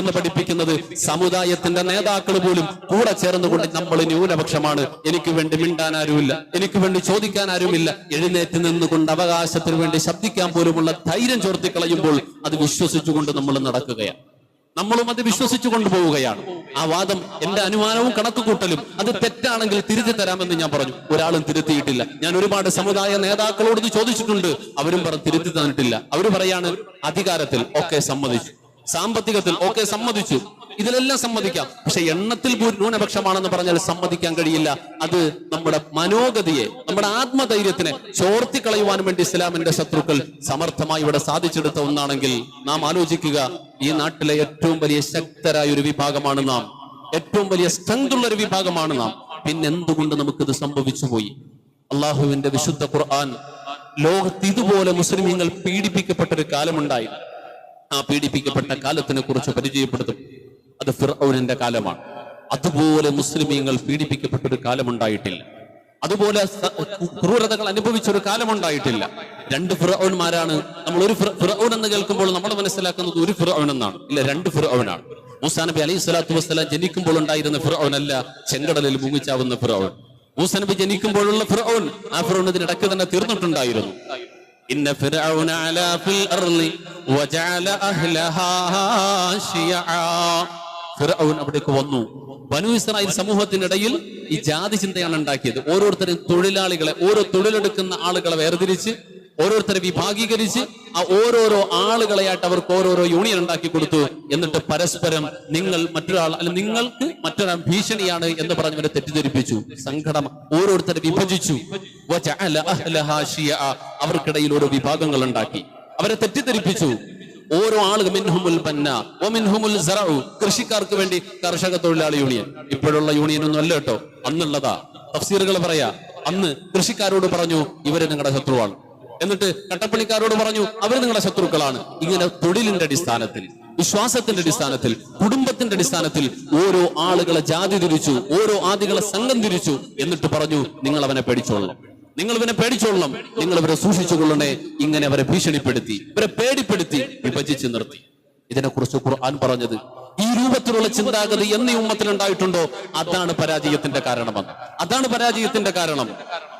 എന്ന് പഠിപ്പിക്കുന്നത് സമുദായത്തിന്റെ നേതാക്കൾ പോലും കൂടെ ചേർന്നുകൊണ്ട് നമ്മൾ ന്യൂനപക്ഷമാണ്, എനിക്ക് വേണ്ടി മിണ്ടാൻ ആരുമില്ല, എനിക്ക് വേണ്ടി ചോദിക്കാൻ ആരുമില്ല, എഴുന്നേറ്റ് നിന്നുകൊണ്ട് അവകാശത്തിന് വേണ്ടി ശബ്ദിക്കാൻ പോലുമുള്ള ധൈര്യം ചോർത്തിക്കളയുമ്പോൾ അത് വിശ്വസിച്ചുകൊണ്ട് നമ്മൾ നടക്കുകയാണ്. നമ്മളും അത് വിശ്വസിച്ചു കൊണ്ടുപോവുകയാണ്. ആ വാദം, എന്റെ അനുമാനവും കണക്കുകൂട്ടലും അത് തെറ്റാണെങ്കിൽ തിരുത്തി തരാമെന്ന് ഞാൻ പറഞ്ഞു. ഒരാളും തിരുത്തിയിട്ടില്ല. ഞാൻ ഒരുപാട് സമുദായ നേതാക്കളോട് ഇത് ചോദിച്ചിട്ടുണ്ട്. അവരും തിരുത്തി തന്നിട്ടില്ല. അവർ പറയാണ് അധികാരത്തിൽ ഒക്കെ സമ്മതിച്ചു, സാമ്പത്തികത്തിൽ ഒക്കെ സമ്മതിച്ചു, ഇതിലെല്ലാം സമ്മതിക്കാം, പക്ഷെ എണ്ണത്തിൽ ന്യൂനപക്ഷമാണെന്ന് പറഞ്ഞാൽ സമ്മതിക്കാൻ കഴിയില്ല. അത് നമ്മുടെ മനോഗതിയെ, നമ്മുടെ ആത്മധൈര്യത്തിനെ ചോർത്തിക്കളയുവാൻ വേണ്ടി ഇസ്ലാമിന്റെ ശത്രുക്കൾ സമർത്ഥമായി ഇവിടെ സാധിച്ചെടുത്ത ഒന്നാണെങ്കിൽ നാം ആലോചിക്കുക, ഈ നാട്ടിലെ ഏറ്റവും വലിയ ശക്തരായ ഒരു വിഭാഗമാണ് നാം, ഏറ്റവും വലിയ സ്ട്രെങ്ത് ഉള്ള ഒരു വിഭാഗമാണ് നാം. പിന്നെന്തുകൊണ്ട് നമുക്കിത് സംഭവിച്ചു പോയി? അള്ളാഹുവിന്റെ വിശുദ്ധ ഖുർആൻ ലോകത്ത് ഇതുപോലെ മുസ്ലിമീങ്ങൾ പീഡിപ്പിക്കപ്പെട്ട ഒരു കാലമുണ്ടായി. ആ പീഡിപ്പിക്കപ്പെട്ട കാലത്തിനെ കുറിച്ച് പരിചയപ്പെടുത്തും. അത് ഫിർഔനിന്റെ കാലമാണ്. അതുപോലെ മുസ്ലിമീങ്ങൾ പീഡിപ്പിക്കപ്പെട്ട ഒരു കാലമുണ്ടായിട്ടില്ല. അതുപോലെ ക്രൂരതകൾ അനുഭവിച്ചൊരു കാലമുണ്ടായിട്ടില്ല. രണ്ട് ഫിർഔൻമാരാണ്. നമ്മൾ ഒരു ഫിർഔൻ എന്ന് കേൾക്കുമ്പോൾ നമ്മൾ മനസ്സിലാക്കുന്നത് ഒരു ഫിർഔൻ എന്നാണ്. ഇല്ല, രണ്ട് ഫിർഔനാണ്. മൂസാ നബി അലൈഹി സ്വലാത്തു വസ്സലാം ജനിക്കുമ്പോൾ ഉണ്ടായിരുന്ന ഫിർഔൻ അല്ല, ചെങ്കടലിൽ മുങ്ങിച്ചാവുന്ന ഫിർഔൻ. മൂസാ നബി ജനിക്കുമ്പോഴുള്ള ഫിർഔൻ, ആ ഫിർഔൻ ഇതിനിടയ്ക്ക് തന്നെ തീർന്നിട്ടുണ്ടായിരുന്നു. ഇന്ന ഫിർഔന അലാ ഫിൽ അർളി വജഅല അഹ്ലഹാ ശിയആ. ഫിർഔൻ അവിടേക്ക് വന്നു. ബനൂ ഇസ്രായേൽ സമൂഹത്തിനിടയിൽ ഈ ജാതി ചിന്തയാണ് ഉണ്ടാക്കിയത്. ഓരോരുത്തരും തൊഴിലാളികളെ, ഓരോ തൊഴിലെടുക്കുന്ന ആളുകളെ വേർതിരിച്ച്, ഓരോരുത്തരെ വിഭാഗീകരിച്ച്, ആ ഓരോരോ ആളുകളെയായിട്ട് അവർക്ക് ഓരോരോ യൂണിയൻ ഉണ്ടാക്കി കൊടുത്തു. എന്നിട്ട് പരസ്പരം നിങ്ങൾ മറ്റൊരാൾ, അല്ല നിങ്ങൾക്ക് മറ്റൊരാൾ ഭീഷണിയാണ് എന്ന് പറഞ്ഞവരെ തെറ്റിദ്ധരിപ്പിച്ചു. സംഘടന ഓരോരുത്തരെ വിഭജിച്ചു. അവർക്കിടയിൽ ഓരോ വിഭാഗങ്ങൾ ഉണ്ടാക്കി, അവരെ തെറ്റിദ്ധരിപ്പിച്ചു. ഓരോ ആളുകൾ മിൻഹുമുൽ ബന്ന വമിൻഹുമുൽ സറഉ, കൃഷിക്കാർക്ക് വേണ്ടി കർഷക തൊഴിലാളി യൂണിയൻ. ഇപ്പോഴുള്ള യൂണിയൻ ഒന്നും അല്ല കേട്ടോ, അന്നുള്ളതാ. തഫ്സീറുകൾ പറയാ, അന്ന് കൃഷിക്കാരോട് പറഞ്ഞു ഇവര് നിങ്ങളുടെ ശത്രുവാണ്. എന്നിട്ട് കട്ടപ്പണിക്കാരോട് പറഞ്ഞു അവർ നിങ്ങളുടെ ശത്രുക്കളാണ്. ഇങ്ങനെ തൊഴിലിന്റെ അടിസ്ഥാനത്തിൽ, വിശ്വാസത്തിന്റെ അടിസ്ഥാനത്തിൽ, കുടുംബത്തിന്റെ അടിസ്ഥാനത്തിൽ ഓരോ ആളുകളെ ജാതി തിരിച്ചു, ഓരോ ആദികളെ സംഘം തിരിച്ചു. എന്നിട്ട് പറഞ്ഞു നിങ്ങൾ അവനെ പേടിച്ചോളണം, നിങ്ങൾ ഇവനെ പേടിച്ചോളണം, നിങ്ങൾ ഇവരെ സൂക്ഷിച്ചുകൊള്ളണേ. ഇങ്ങനെ അവരെ ഭീഷണിപ്പെടുത്തി, ഇവരെ പേടിപ്പെടുത്തി, വിഭജിച്ച് നിർത്തി. ഇതിനെക്കുറിച്ച് ഖുർആൻ പറഞ്ഞത് ഈ രൂപത്തിലുള്ള ചിന്താഗതി എന്നീ ഉമ്മത്തിൽ ഉണ്ടായിട്ടുണ്ടോ, അതാണ് പരാജയത്തിന്റെ കാരണമെന്ന്. അതാണ് പരാജയത്തിന്റെ കാരണം.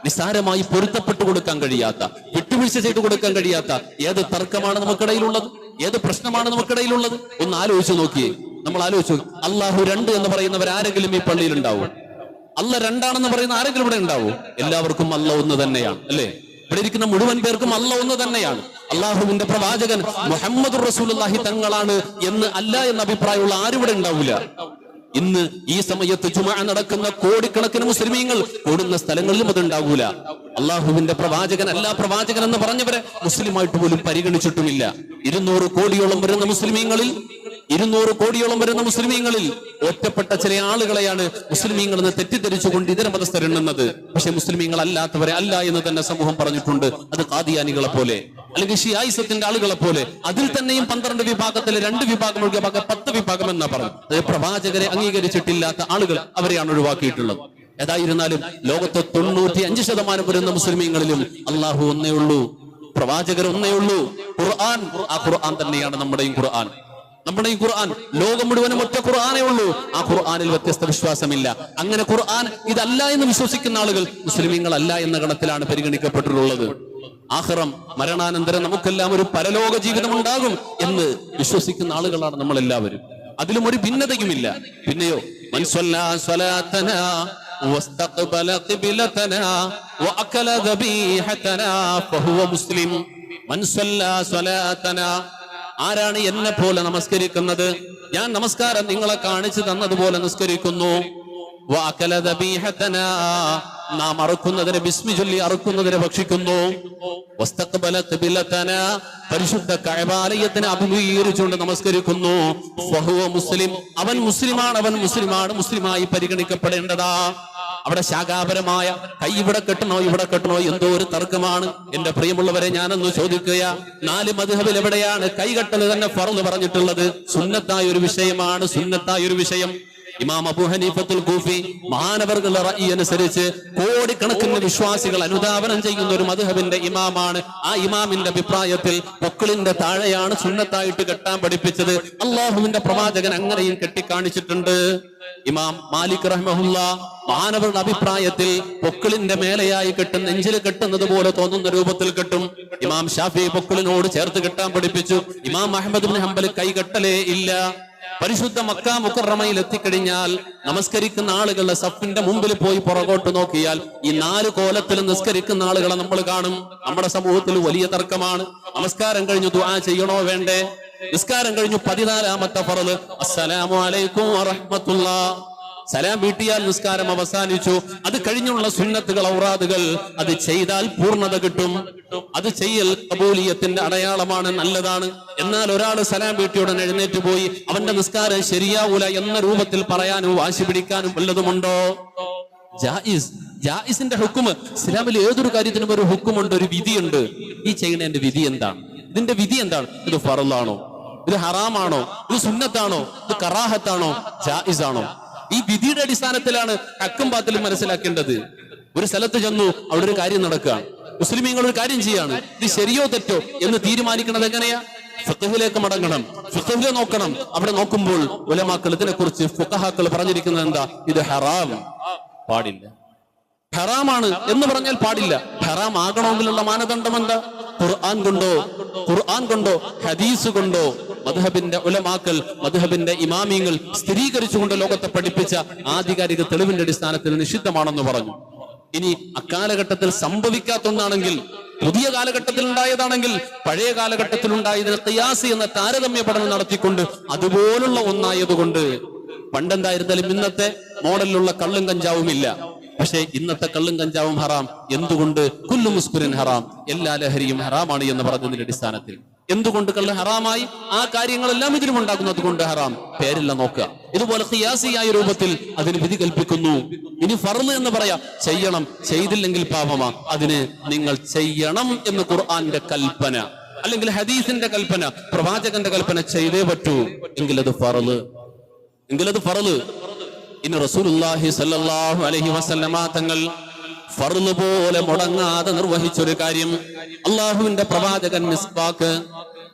നിസ്സാരമായി പൊരുത്തപ്പെട്ടു കൊടുക്കാൻ കഴിയാത്ത, വിട്ടുവീഴ്ച ചെയ്തു കൊടുക്കാൻ കഴിയാത്ത ഏത് തർക്കമാണ് നമുക്കിടയിലുള്ളത്, ഏത് പ്രശ്നമാണ് നമുക്കിടയിലുള്ളത്. ഒന്ന് ആലോചിച്ച് നോക്കിയേ. നമ്മൾ ആലോചിച്ചു, അള്ളാഹു രണ്ട് എന്ന് പറയുന്നവരാരെങ്കിലും ഈ പള്ളിയിൽ ഉണ്ടാവും? അല്ല രണ്ടാണെന്ന് പറയുന്ന ആരെങ്കിലും ഇവിടെ ഉണ്ടാവും? എല്ലാവർക്കും അല്ല ഒന്ന് തന്നെയാണ്, അല്ലേ? ഇവിടെ ഇരിക്കുന്ന മുഴുവൻ പേർക്കും അല്ല ഒന്ന് തന്നെയാണ്. അള്ളാഹുവിന്റെ പ്രവാചകൻ മുഹമ്മദ് റസൂലുള്ളാഹി തങ്ങളാണ് എന്ന് അല്ല എന്ന അഭിപ്രായമുള്ള ആരും ഇവിടെ ഉണ്ടാവില്ല. ഇന്ന് ഈ സമയത്ത് ജുമുഅ നടക്കുന്ന കോടിക്കണക്കിന് മുസ്ലിമീങ്ങൾ കൂടുന്ന സ്ഥലങ്ങളിലും അത് ഉണ്ടാകൂല. അള്ളാഹുവിന്റെ പ്രവാചകൻ അല്ല പ്രവാചകൻ എന്ന് പറഞ്ഞവരെ മുസ്ലിമായിട്ട് പോലും പരിഗണിച്ചിട്ടുമില്ല. 200 കോടിയോളം വരുന്ന മുസ്ലിമീങ്ങളിൽ 200 കോടിയോളം വരുന്ന മുസ്ലിമീങ്ങളിൽ ഒറ്റപ്പെട്ട ചില ആളുകളെയാണ് മുസ്ലിമീങ്ങൾ എന്ന് തെറ്റിദ്ധരിച്ചുകൊണ്ട് ഇതര മതസ്ഥരെണ്ണുന്നത്. പക്ഷെ മുസ്ലിമീങ്ങൾ അല്ലാത്തവരെ അല്ല എന്ന് തന്നെ സമൂഹം പറഞ്ഞിട്ടുണ്ട്. അത് ഖാദിയാനികളെ പോലെ, അല്ലെങ്കിൽ ഷിയായിസത്തിന്റെ ആളുകളെ പോലെ. അതിൽ തന്നെയും 12 വിഭാഗത്തിലെ 2 വിഭാഗം ഒഴികെ 10 വിഭാഗം എന്നാ പറഞ്ഞു. അതായത് പ്രവാചകരെ അംഗീകരിച്ചിട്ടില്ലാത്ത ആളുകൾ, അവരെയാണ് ഒഴിവാക്കിയിട്ടുള്ളത്. ഏതായിരുന്നാലും ലോകത്തെ 95% വരുന്ന മുസ്ലിമീങ്ങളിലും അള്ളാഹു ഒന്നേ ഉള്ളൂ, പ്രവാചകർ ഒന്നേ ഉള്ളൂ, ഖുർആൻ. ആ ഖുർആൻ തന്നെയാണ് നമ്മുടെയും ഖുർആൻ. നമ്മുടെ ഈ ഖുർആൻ ലോകം മുഴുവനും ഒറ്റ ഖുർആനേ ഉള്ളൂ. ആ ഖുർആനിൽ വ്യത്യസ്ത വിശ്വാസമില്ല. അങ്ങനെ ഖുർആൻ ഇതല്ല എന്ന് വിശ്വസിക്കുന്ന ആളുകൾ മുസ്ലിമീങ്ങൾ അല്ല എന്ന ഗണത്തിലാണ് പരിഗണിക്കപ്പെട്ടിട്ടുള്ളത്. ആഖിറം, മരണാനന്തരം നമുക്കെല്ലാം ഒരു പരലോക ജീവിതം ഉണ്ടാകും എന്ന് വിശ്വസിക്കുന്ന ആളുകളാണ് നമ്മൾ എല്ലാവരും. അതിലും ഒരു ഭിന്നതയുമില്ല. പിന്നെയോ മൻ സ്വല്ലാ സ്വലാത്തനാ വസ്തഖ്ബല ഖിബ്ലതനാ വഅകല ദബീഹതനാ ഫഹുവ മുസ്ലിം. മൻ സ്വല്ലാ സ്വലാത്തനാ, ആരാണ് എന്നെ പോലെ നമസ്കരിക്കുന്നത്? ഞാൻ നമസ്കാരം നിങ്ങളെ കാണിച്ചു തന്നതുപോലെ നിസ്കരിക്കുന്നു. വഅകല ദബീഹതനാ, നാം അറുക്കുന്നതിനെ ബിസ്മി ചൊല്ലി അറുക്കുന്നതിനെ ഭക്ഷിക്കുന്നു. വസ്തഖ്ബല ഖിബ്ലതനാ, പരിശുദ്ധ കഅബാലയത്തിനെ അഭിമുഖീകരിച്ചുകൊണ്ട് നമസ്കരിക്കുന്നു. ഫഹുവ മുസ്ലിം, അവൻ മുസ്ലിമാണ്, അവൻ മുസ്ലിമാണ്, മുസ്ലിമായി പരിഗണിക്കപ്പെടേണ്ടതാ. അവിടെ ശാഖാപരമായ കൈ ഇവിടെ കെട്ടണോ ഇവിടെ കെട്ടണോ എന്തോ ഒരു തർക്കമാണ്. എന്റെ പ്രിയമുള്ളവരെ, ഞാനൊന്ന് ചോദിക്കുക, 4 മദ്ഹബിൽ എവിടെയാണ് കൈകെട്ടൽ തന്നെ ഫർള് പറഞ്ഞിട്ടുള്ളത്? സുന്നത്തായ ഒരു വിഷയമാണ്, സുന്നത്തായ ഒരു വിഷയം. ഇമാം അബൂ ഹനീഫത്തുൽ കൂഫി മഹാനവർകളുടെ റഅയി അനുസരിച്ച് കോടിക്കണക്കിന് വിശ്വാസികൾ അനുധാവനം ചെയ്യുന്ന ഒരു മദ്ഹബിന്റെ ഇമാമാണ്. ആ ഇമാമിന്റെ അഭിപ്രായത്തിൽ പൊക്കിളിന്റെ താഴെയാണ് സുന്നത്തായിട്ട് കെട്ടാൻ പഠിപ്പിച്ചത്. അള്ളാഹുവിന്റെ പ്രവാചകൻ അങ്ങനെയും കെട്ടിക്കാണിച്ചിട്ടുണ്ട്. ഇമാം മാലിക് റഹ്മഹുല്ലാ മഹാനവരുടെ അഭിപ്രായത്തിൽ പൊക്കിളിന്റെ മേലെയായി കെട്ടും, നെഞ്ചിൽ കെട്ടുന്നത് പോലെ തോന്നുന്ന രൂപത്തിൽ കെട്ടും. ഇമാം ഷാഫി പൊക്കിളിനോട് ചേർത്ത് കെട്ടാൻ പഠിപ്പിച്ചു. ഇമാം അഹ്മദ് ഇബ്നു ഹംബൽ കൈ കെട്ടലേ ഇല്ല. പരിശുദ്ധ മക്ക മുക്കറമയിൽ എത്തിക്കഴിഞ്ഞാൽ നമസ്കരിക്കുന്ന ആളുകളുടെ സഫിന്റെ മുമ്പിൽ പോയി പുറകോട്ട് നോക്കിയാൽ ഈ 4 കോലത്തിൽ നിസ്കരിക്കുന്ന ആളുകളെ നമ്മൾ കാണും. നമ്മുടെ സമൂഹത്തിൽ വലിയ തർക്കമാണ്. നമസ്കാരം കഴിഞ്ഞു ദുആ ചെയ്യണോ വേണ്ടേ? നിസ്കാരം കഴിഞ്ഞു 14ാമത്തെ ഫർള് അസ്സലാമു അലൈക്കും വറഹ്മത്തുള്ളാഹ്, സലാം വീട്ടിയാൽ നിസ്കാരം അവസാനിച്ചു. അത് കഴിഞ്ഞുള്ള സുന്നത്തുകൾ, ഔറാദുകൾ, അത് ചെയ്താൽ പൂർണ്ണത കിട്ടും. അത് ചെയ്യൽ ഖബൂലിയത്തിന്റെ അടയാളമാണ്, നല്ലതാണ്. എന്നാൽ ഒരാൾ സലാം വീട്ടിയോടെ എഴുന്നേറ്റ് പോയി അവന്റെ നിസ്കാരം ശരിയാവൂല എന്ന രൂപത്തിൽ പറയാനും വാശി പിടിക്കാനും വല്ലതുമുണ്ടോ? ജായിസിന്റെ ഹുക്കുമ്, ഇസ്ലാമിൽ ഏതൊരു കാര്യത്തിനും ഒരു ഹുക്കുമുണ്ട്, ഒരു വിധിയുണ്ട്. ഈ ചെയ്യുന്നതിന്റെ വിധി എന്താണ്? ഇതിന്റെ വിധി എന്താണ്? ഇത് ഫർളാണോ? ഇത് ഹറാമാണോ? ഇത് സുന്നത്താണോ? ഇത് കറാഹത്താണോ? ജായിസാണോ? ഈ വിധിയുടെ അടിസ്ഥാനത്തിലാണ് ഹക്കും ബാത്തിലും മനസ്സിലാക്കേണ്ടത്. ഒരു സ്ഥലത്ത് ചെന്നു, അവിടെ ഒരു കാര്യം നടക്കുകയാണ്. മുസ്ലിമീങ്ങൾ ഒരു കാര്യം ചെയ്യാണ്, ഇത് ശരിയോ തെറ്റോ എന്ന് തീരുമാനിക്കുന്നത് എങ്ങനെയാ? ഫിഖ്ഹിലേക്ക് മടങ്ങണം, ഫിഖ്ഹിലെ നോക്കണം. അവിടെ നോക്കുമ്പോൾ ഉലമാക്കൾ ഇതിനെ കുറിച്ച് ഫുഖഹാക്കൾ പറഞ്ഞിരിക്കുന്നത് എന്താ? ഇത് ഹറാം, പാടില്ല. ഹറാമാണ് എന്ന് പറഞ്ഞാൽ പാടില്ല. ഹറാം ആകണമെങ്കിലുള്ള മാനദണ്ഡം എന്താ? ഖുർആൻ കൊണ്ടോ ഹദീസ് കൊണ്ടോ മദ്ഹബിന്റെ ഉലമാക്കൾ, മദ്ഹബിന്റെ ഇമാമിങ്ങൾ സ്ഥിരീകരിച്ചുകൊണ്ട് ലോകത്തെ പഠിപ്പിച്ച ആധികാരിക തെളിവിന്റെ അടിസ്ഥാനത്തിൽ നിഷിദ്ധമാണെന്ന് പറഞ്ഞു. ഇനി അക്കാലഘട്ടത്തിൽ സംഭവിക്കാത്ത ഒന്നാണെങ്കിൽ, പുതിയ കാലഘട്ടത്തിൽ ഉണ്ടായതാണെങ്കിൽ, പഴയ കാലഘട്ടത്തിൽ ഉണ്ടായതിന് ഖിയാസ് എന്ന താരതമ്യ പഠനം നടത്തിക്കൊണ്ട് അതുപോലുള്ള ഒന്നായതുകൊണ്ട്, പണ്ടെന്തായിരുന്നാലും ഇന്നത്തെ മോഡലിലുള്ള കള്ളും കഞ്ചാവും ഇല്ല. പക്ഷേ ഇന്നത്തെ കള്ളും കഞ്ചാവും ഹറാം. എന്തുകൊണ്ട്? കുല്ലു മുസ്കുരിൻ ഹറാം, എല്ലാ ലഹരിയും ഹറാമാണ് എന്ന് പറഞ്ഞതിന്റെ അടിസ്ഥാനത്തിൽ എന്തുകൊണ്ട് കള്ള് ഹറാമായി? ആ കാര്യങ്ങളെല്ലാം ഇതിലും ഉണ്ടാക്കുന്നത് കൊണ്ട് ഹറാം. പേരില്ല നോക്കുക. ഇതുപോലെ ഖിയാസിയായ രൂപത്തിൽ അതിന് വിധി കൽപ്പിക്കുന്നു. ഇനി ഫർള് എന്ന് പറയാ, ചെയ്യണം, ചെയ്തില്ലെങ്കിൽ പാപമാ, അതിന് നിങ്ങൾ ചെയ്യണം എന്ന് ഖുർആന്റെ കൽപ്പന, അല്ലെങ്കിൽ ഹദീസിന്റെ കൽപ്പന, പ്രവാചകന്റെ കൽപ്പന ചെയ്തേ പറ്റൂ, എങ്കിലത് ഫർള്. ഇനി റസൂലുള്ളാഹി സ്വല്ലല്ലാഹു അലൈഹി വസല്ലമ തങ്ങൾ ഫർള് പോലെ മുടങ്ങാതെ നിർവഹിച്ചൊരു കാര്യം, അള്ളാഹുവിന്റെ പ്രവാചകൻ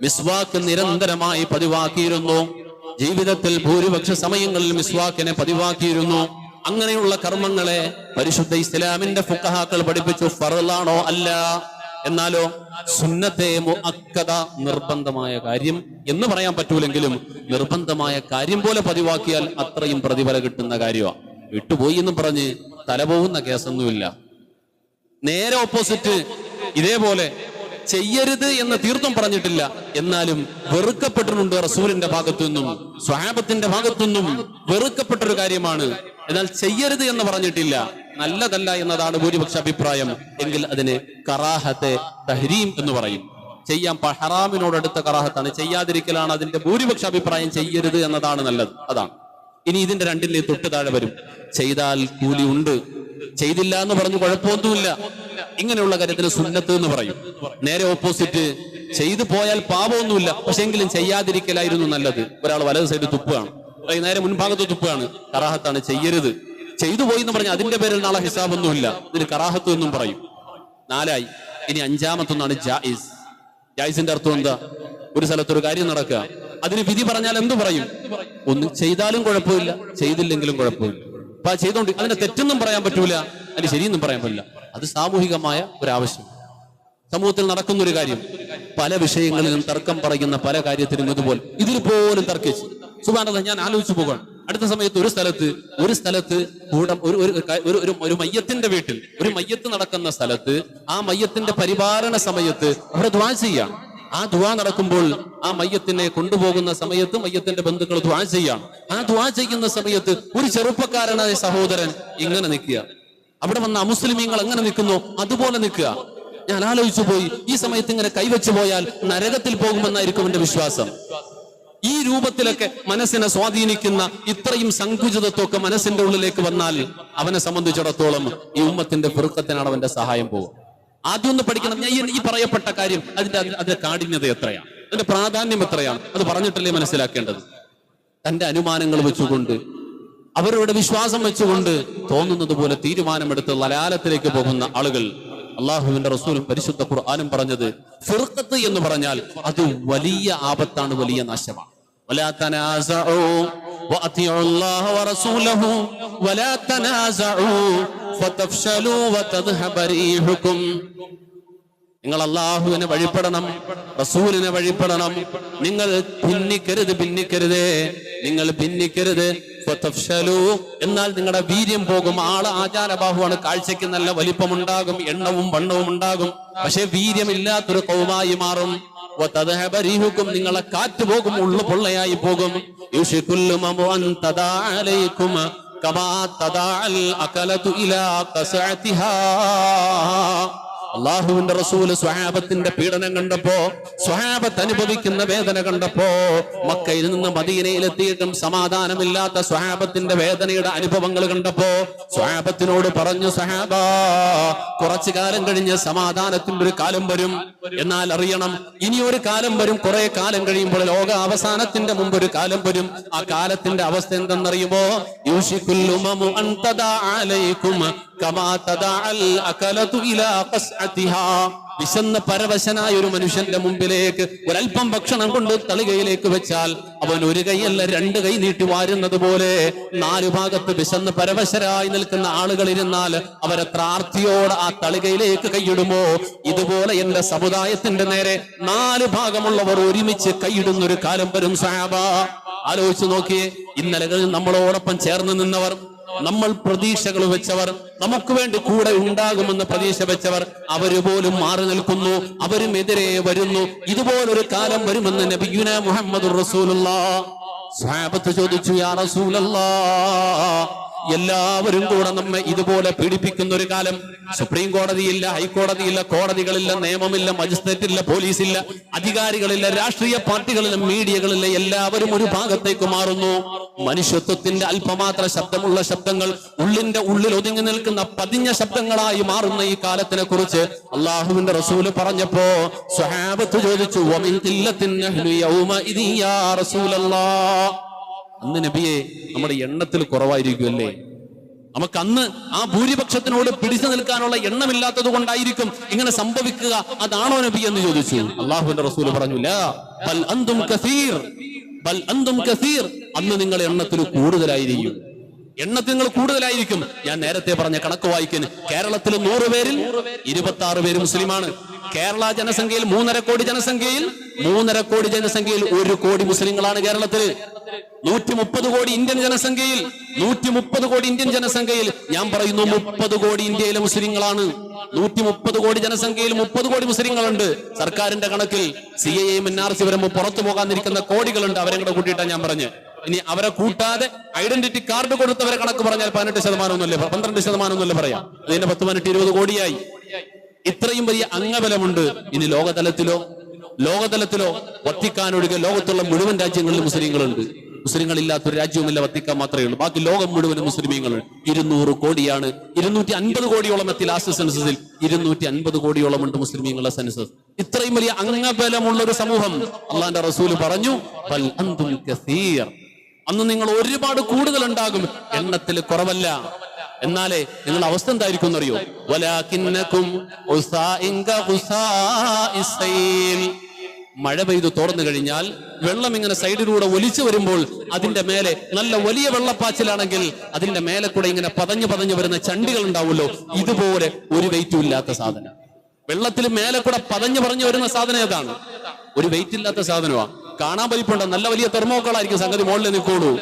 മിസ്വാക്ക് നിരന്തരമായി പതിവാക്കിയിരുന്നു. ജീവിതത്തിൽ ഭൂരിപക്ഷ സമയങ്ങളിൽ മിസ്വാക്കിനെ പതിവാക്കിയിരുന്നു. അങ്ങനെയുള്ള കർമ്മങ്ങളെ പരിശുദ്ധ ഇസ്ലാമിന്റെ ഫുഖഹാക്കൾ പഠിപ്പിച്ചു ഫർളാണോ? അല്ല. എന്നാലോ സുന്നത്തെ മുഅക്കദ, നിർബന്ധമായ കാര്യം എന്ന് പറയാൻ പറ്റൂലെങ്കിലും നിർബന്ധമായ കാര്യം പോലെ പതിവാക്കിയാൽ അത്രയും പ്രതിഫലം കിട്ടുന്ന കാര്യമാണ്. വിട്ടുപോയി എന്ന് പറഞ്ഞ് തലപോകുന്ന കേസൊന്നുമില്ല. നേരെ ഓപ്പോസിറ്റ്, ഇതേപോലെ ചെയ്യരുത് എന്ന് തീർത്തും പറഞ്ഞിട്ടില്ല, എന്നാലും വെറുക്കപ്പെട്ടിട്ടുണ്ട് റസൂലിന്റെ ഭാഗത്തു നിന്നും സ്വഹാബത്തിന്റെ ഭാഗത്തു നിന്നും വെറുക്കപ്പെട്ടൊരു കാര്യമാണ്. എന്നാൽ ചെയ്യരുത് എന്ന് പറഞ്ഞിട്ടില്ല, നല്ലതല്ല എന്നതാണ് ഭൂരിപക്ഷ അഭിപ്രായം. എങ്കിൽ അതിന് കറാഹത്തെ തഹ്രീം എന്ന് പറയും. ചെയ്യാൻ ഹറാമിനോടടുത്ത കറാഹത്താണ്, ചെയ്യാതിരിക്കലാണ് അതിന്റെ ഭൂരിപക്ഷ അഭിപ്രായം. ചെയ്യരുത് എന്നതാണ് നല്ലത്, അതാണ്. ഇനി ഇതിന്റെ രണ്ടിന്റെ തൊട്ട് താഴെ വരും, ചെയ്താൽ കൂലി ഉണ്ട്, ചെയ്തില്ല എന്ന് പറഞ്ഞു കുഴപ്പമൊന്നുമില്ല. ഇങ്ങനെയുള്ള കാര്യത്തിന് സുന്നത്ത് എന്ന് പറയും. നേരെ ഓപ്പോസിറ്റ്, ചെയ്തു പോയാൽ പാപമൊന്നുമില്ല, പക്ഷെ എങ്കിലും ചെയ്യാതിരിക്കലായിരുന്നു നല്ലത്. ഒരാൾ വലത് സൈഡ് തുപ്പുകയാണ്, നേരെ മുൻഭാഗത്ത് തുപ്പുകയാണ്, കറാഹത്താണ്, ചെയ്യരുത്. ചെയ്തു പോയി എന്ന് പറഞ്ഞാൽ അതിന്റെ പേരിൽ നാളെ ഹിസാബൊന്നുമില്ല, ഇതിന് കറാഹത്ത് എന്നും പറയും. 4 ഇനി 5-ാമത്തൊന്നാണ് ജായിസ്. ജായിസിന്റെ അർത്ഥം എന്താ? ഒരു സ്ഥലത്തൊരു കാര്യം നടക്കുക, അതിന് വിധി പറഞ്ഞാൽ എന്തു പറയും? ഒന്ന് ചെയ്താലും കുഴപ്പമില്ല, ചെയ്തില്ലെങ്കിലും കുഴപ്പമില്ല. അപ്പൊ ചെയ്തോണ്ട് അതിനെ തെറ്റൊന്നും പറയാൻ പറ്റൂല, അതിന് ശരിയെന്നും പറയാൻ പറ്റില്ല. അത് സാമൂഹികമായ ഒരാവശ്യം, സമൂഹത്തിൽ നടക്കുന്ന ഒരു കാര്യം. പല വിഷയങ്ങളിലും തർക്കം പറയുന്ന പല കാര്യത്തിലും ഇതുപോലെ ഇതിൽ പോലും തർക്കിച്ച് സുബ്ഹാനല്ലാഹ്, ഞാൻ ആലോചിച്ചു പോകാൻ. അടുത്ത സമയത്ത് ഒരു സ്ഥലത്ത് ഒരു മയ്യത്തിന്റെ വീട്ടിൽ ഒരു മയ്യത്ത് നടക്കുന്ന സ്ഥലത്ത് ആ മയ്യത്തിന്റെ പരിപാലന സമയത്ത് അവിടെ ദുആ ചെയ്യാം. ആ ദുആ നടക്കുമ്പോൾ ആ മയ്യത്തിനെ കൊണ്ടുപോകുന്ന സമയത്ത് മയ്യത്തിന്റെ ബന്ധുക്കൾ ദുആ ചെയ്യാണ്. ആ ദുആ ചെയ്യുന്ന സമയത്ത് ഒരു ചെറുപ്പക്കാരനായ സഹോദരൻ ഇങ്ങനെ നിൽക്കുക. അവിടെ വന്ന അമുസ്ലിമീങ്ങൾ എങ്ങനെ നിൽക്കുന്നു അതുപോലെ നിൽക്കുക. ഞാൻ ആലോചിച്ചു പോയി, ഈ സമയത്ത് ഇങ്ങനെ കൈവച്ചു പോയാൽ നരകത്തിൽ പോകുമെന്നായിരിക്കും എന്റെ വിശ്വാസം. ഈ രൂപത്തിലൊക്കെ മനസ്സിനെ സ്വാധീനിക്കുന്ന ഇത്രയും സങ്കുചിതത്വമൊക്കെ മനസ്സിന്റെ ഉള്ളിലേക്ക് വന്നാൽ അവനെ സംബന്ധിച്ചിടത്തോളം ഈ ഉമ്മത്തിന്റെ ഫിർഖത്തിനാണ് അവന്റെ സഹായം പോകും. ആദ്യം ഒന്ന് പഠിക്കണം, ഞാൻ ഈ പറയപ്പെട്ട കാര്യം അതിന്റെ കാഠിന്യത എത്രയാണ്, അതിന്റെ പ്രാധാന്യം എത്രയാണ്, അത് പറഞ്ഞിട്ടല്ലേ മനസ്സിലാക്കേണ്ടത്. തന്റെ അനുമാനങ്ങൾ വെച്ചുകൊണ്ട്, അവരുടെ വിശ്വാസം വെച്ചുകൊണ്ട് തോന്നുന്നത് പോലെ തീരുമാനമെടുത്ത് ലലാലത്തിലേക്ക് പോകുന്ന ആളുകൾ, അള്ളാഹുവിന്റെ റസൂലും പരിശുദ്ധ ഖുർആനും പറഞ്ഞത്, ഫിർഖത്ത് എന്ന് പറഞ്ഞാൽ അത് വലിയ ആപത്താണ്, വലിയ നാശമാണ്. വലാ തനാസഉ വഅതിഉ അല്ലാഹ വറസൂലഹു വലാ തനാസഉ ഫതഫ്ശലു വതദ്ഹബ റീഹുകും. നിങ്ങൾ അള്ളാഹുവിനെ വഴിപ്പെടണം, റസൂലിനെ വഴിപ്പെടണം. നിങ്ങൾ ഭിന്നിക്കരുത്. എന്നാൽ നിങ്ങളുടെ വീര്യം പോകും. ആള് ആചാരബാഹുവാണ്, കാഴ്ചയ്ക്ക് നല്ല വലിപ്പമുണ്ടാകും, എണ്ണവും വണ്ണവും ഉണ്ടാകും, പക്ഷെ വീര്യമില്ലാത്തൊരു കൗമായി മാറും. നിങ്ങളെ കാറ്റ് പോകും, ഉള്ളു പൊള്ളയായി പോകും. അള്ളാഹുവിന്റെ റസൂല് സ്വഹാബത്തിന്റെ പീഡനം കണ്ടപ്പോ, സ്വഹാബത്ത് അനുഭവിക്കുന്ന വേദന കണ്ടപ്പോ, മക്കയിൽ നിന്ന് മദീനയിലെത്തിയിട്ടും സമാധാനമില്ലാത്ത സ്വഹാബത്തിന്റെ വേദനയുടെ അനുഭവങ്ങൾ കണ്ടപ്പോ സ്വഹാബത്തിനോട് പറഞ്ഞു, സ്വഹാബ, കുറച്ചു കാലം കഴിഞ്ഞ് സമാധാനത്തിന്റെ ഒരു കാലം വരും. എന്നാൽ അറിയണം, ഇനിയൊരു കാലം വരും. കുറെ കാലം കഴിയുമ്പോൾ, ലോക അവസാനത്തിന്റെ മുമ്പ് ഒരു കാലം വരും. ആ കാലത്തിന്റെ അവസ്ഥ എന്തെന്നറിയുമോ? യൂഷിക്കുൽ ഉമമു അൻ തദാ അലൈക്കും കമാ തദഅൽ അകലതു ഇലാ ഖസ്അതിഹാ. വിശന്ന് പരവശനായ ഒരു മനുഷ്യന്റെ മുമ്പിലേക്ക് ഒരൽപ്പം ഭക്ഷണം കൊണ്ട് തളികയിലേക്ക് വെച്ചാൽ അവൻ ഒരു കൈയല്ല 2 കൈ നീട്ടി വാരുന്നത് പോലെ 4 ഭാഗത്ത് വിശന്ന് പരവശരായി നിൽക്കുന്ന ആളുകൾ ഇരുന്നാൽ അവരെത്ര ആർത്തിയോടെ ആ തളികയിലേക്ക് കൈയിടുമോ, ഇതുപോലെ എന്റെ സമുദായത്തിന്റെ നേരെ 4 ഭാഗമുള്ളവർ ഒരുമിച്ച് കൈയിടുന്ന ഒരു കാലം വരും സഹാബ. ആലോചിച്ച് നോക്കിയേ, ഇന്നലകളിൽ നമ്മളോടൊപ്പം ചേർന്ന് നിന്നവർ, നമ്മൾ പ്രതീക്ഷകൾ വെച്ചവർ, നമുക്ക് വേണ്ടി കൂടെ ഉണ്ടാകുമെന്ന് പ്രതീക്ഷ വെച്ചവർ, അവര് പോലും മാറി നിൽക്കുന്നു, അവരും എതിരെ വരുന്നു. ഇതുപോലൊരു കാലം വരുമെന്ന് നബിയുനാ മുഹമ്മദുർ റസൂലുള്ളാഹ്. സ്വഹാബത്ത് ചോദിച്ചു, യാ റസൂലല്ലാഹ്, എല്ലാവരും കൂടെ നമ്മെ ഇതുപോലെ പീഡിപ്പിക്കുന്ന ഒരു കാലം. സുപ്രീം കോടതിയില്ല, ഹൈക്കോടതിയില്ല, കോടതികളില്ല, നിയമമില്ല, മജിസ്ട്രേറ്റില്ല, പോലീസില്ല, അധികാരികളില്ല, രാഷ്ട്രീയ പാർട്ടികളില്ല, മീഡിയകളില്ല, എല്ലാവരും ഒരു ഭാഗത്തേക്ക് മാറുന്നു. മനുഷ്യത്വത്തിന്റെ അല്പമാത്ര ശബ്ദമുള്ള ശബ്ദങ്ങൾ ഉള്ളിന്റെ ഉള്ളിൽ ഒതുങ്ങി നിൽക്കുന്ന പതിഞ്ഞ ശബ്ദങ്ങളായി മാറുന്ന ഈ കാലത്തിനെ കുറിച്ച് അള്ളാഹുവിന്റെ റസൂല് പറഞ്ഞപ്പോ സ്വഹാബത്ത് ചോദിച്ചു, വമിൻ ഖില്ലത്തിൻ നഹ്നു യൗമഇദി യാ റസൂലല്ലാഹ്. അന്ന് നബിയെ നമ്മുടെ എണ്ണത്തിൽ കുറവായിരിക്കുമല്ലേ? നമുക്ക് അന്ന് ആ ഭൂരിപക്ഷത്തിനോട് പിടിച്ചു നിൽക്കാനുള്ള എണ്ണമില്ലാത്തത് കൊണ്ടായിരിക്കും ഇങ്ങനെ സംഭവിക്കുക. അതാണോ നബി എന്ന് ചോദിച്ചു. അള്ളാഹുവിന്റെ റസൂൽ പറഞ്ഞു, ലാ ബൽ അൻതും കസീർ, ബൽ അൻതും കസീർ. അന്ന് നിങ്ങൾ എണ്ണത്തിൽ കൂടുതലായിരിക്കും, എണ്ണത്തിൽ നിങ്ങൾ കൂടുതലായിരിക്കും. ഞാൻ നേരത്തെ പറഞ്ഞ കണക്ക് വായിക്കുന്നു. കേരളത്തിൽ 100 പേരിൽ 26 പേര് മുസ്ലിമാണ്. കേരള ജനസംഖ്യയിൽ 3.5 കോടി ജനസംഖ്യയിൽ 1 കോടി മുസ്ലിങ്ങളാണ് കേരളത്തിൽ. 130 കോടി ഇന്ത്യൻ ജനസംഖ്യയിൽ 130 കോടി ഇന്ത്യൻ ജനസംഖ്യയിൽ ഞാൻ പറയുന്നു 30 കോടി ഇന്ത്യയിലെ മുസ്ലിങ്ങളാണ്. 130 കോടി ജനസംഖ്യയിൽ 30 കോടി മുസ്ലിങ്ങളുണ്ട്. സർക്കാരിന്റെ കണക്കിൽ CAA NRC വരുമ്പോൾ പുറത്തു പോകാതിരിക്കുന്ന കോടികളുണ്ട്. അവരെ കൂടെ കൂട്ടിയിട്ടാണ് ഞാൻ പറഞ്ഞു. ഇനി അവരെ കൂട്ടാതെ ഐഡന്റിറ്റി കാർഡ് കൊടുത്തവരെ കണക്ക് പറഞ്ഞാൽ 18% ഒന്നുമല്ലേ, 12% ഒന്നുമല്ലേ പറയാം. അതിന്റെ 10, 18, 20 കോടിയായി. ഇത്രയും വലിയ അംഗബലമുണ്ട്. ഇനി ലോകതലത്തിലോ വത്തിക്കാൻ ഒഴികെ ലോകത്തുള്ള മുഴുവൻ രാജ്യങ്ങളിലും മുസ്ലിങ്ങളുണ്ട്. മുസ്ലിങ്ങളില്ലാത്തൊരു രാജ്യവുമില്ല, വത്തിക്കാൻ മാത്രമേ ഉള്ളൂ. ബാക്കി ലോകം മുഴുവനും മുസ്ലിമീങ്ങളുണ്ട്. 200 കോടിയാണ്. 250 കോടിയോളം എത്തി ലാസ്റ്റ് സെൻസസിൽ. 250 കോടിയോളം ഉണ്ട് മുസ്ലിമീങ്ങളുടെ സെൻസസ്. ഇത്രയും വലിയ അംഗബലമുള്ള ഒരു സമൂഹം. അള്ളാന്റെ റസൂല് പറഞ്ഞു, ബൽ അൻതും കസീർ. അന്ന് നിങ്ങൾ ഒരുപാട് കൂടുതൽ ഉണ്ടാകും, എണ്ണത്തിൽ കുറവല്ല. എന്നാലേ നിങ്ങളുടെ അവസ്ഥ എന്തായിരിക്കും എന്നറിയോ? വലാകിന്നകും ഉസാഇൻ കഉസാഇസ് സൈൽ. മഴ പെയ്തു തോർന്നു കഴിഞ്ഞാൽ വെള്ളം ഇങ്ങനെ സൈഡിലൂടെ ഒലിച്ചു വരുമ്പോൾ അതിന്റെ മേലെ നല്ല വലിയ വെള്ളപ്പാച്ചിലാണെങ്കിൽ അതിന്റെ മേലെ കൂടെ ഇങ്ങനെ പതഞ്ഞു വരുന്ന ചണ്ടികൾ ഉണ്ടാവുമല്ലോ, ഇതുപോലെ ഒരു വെയിറ്റും ഇല്ലാത്ത സാധനം. വെള്ളത്തിൽ മേലെ കൂടെ പതഞ്ഞു വരുന്ന സാധനം ഏതാണ്? ഒരു വെയിറ്റ് ഇല്ലാത്ത സാധനമാണ്. കാണാൻ വലിപ്പുണ്ട്, നല്ല വലിയ തെർമോക്കോളായിരിക്കും സംഗതി മുകളിൽ നിൽക്കുള്ളൂ.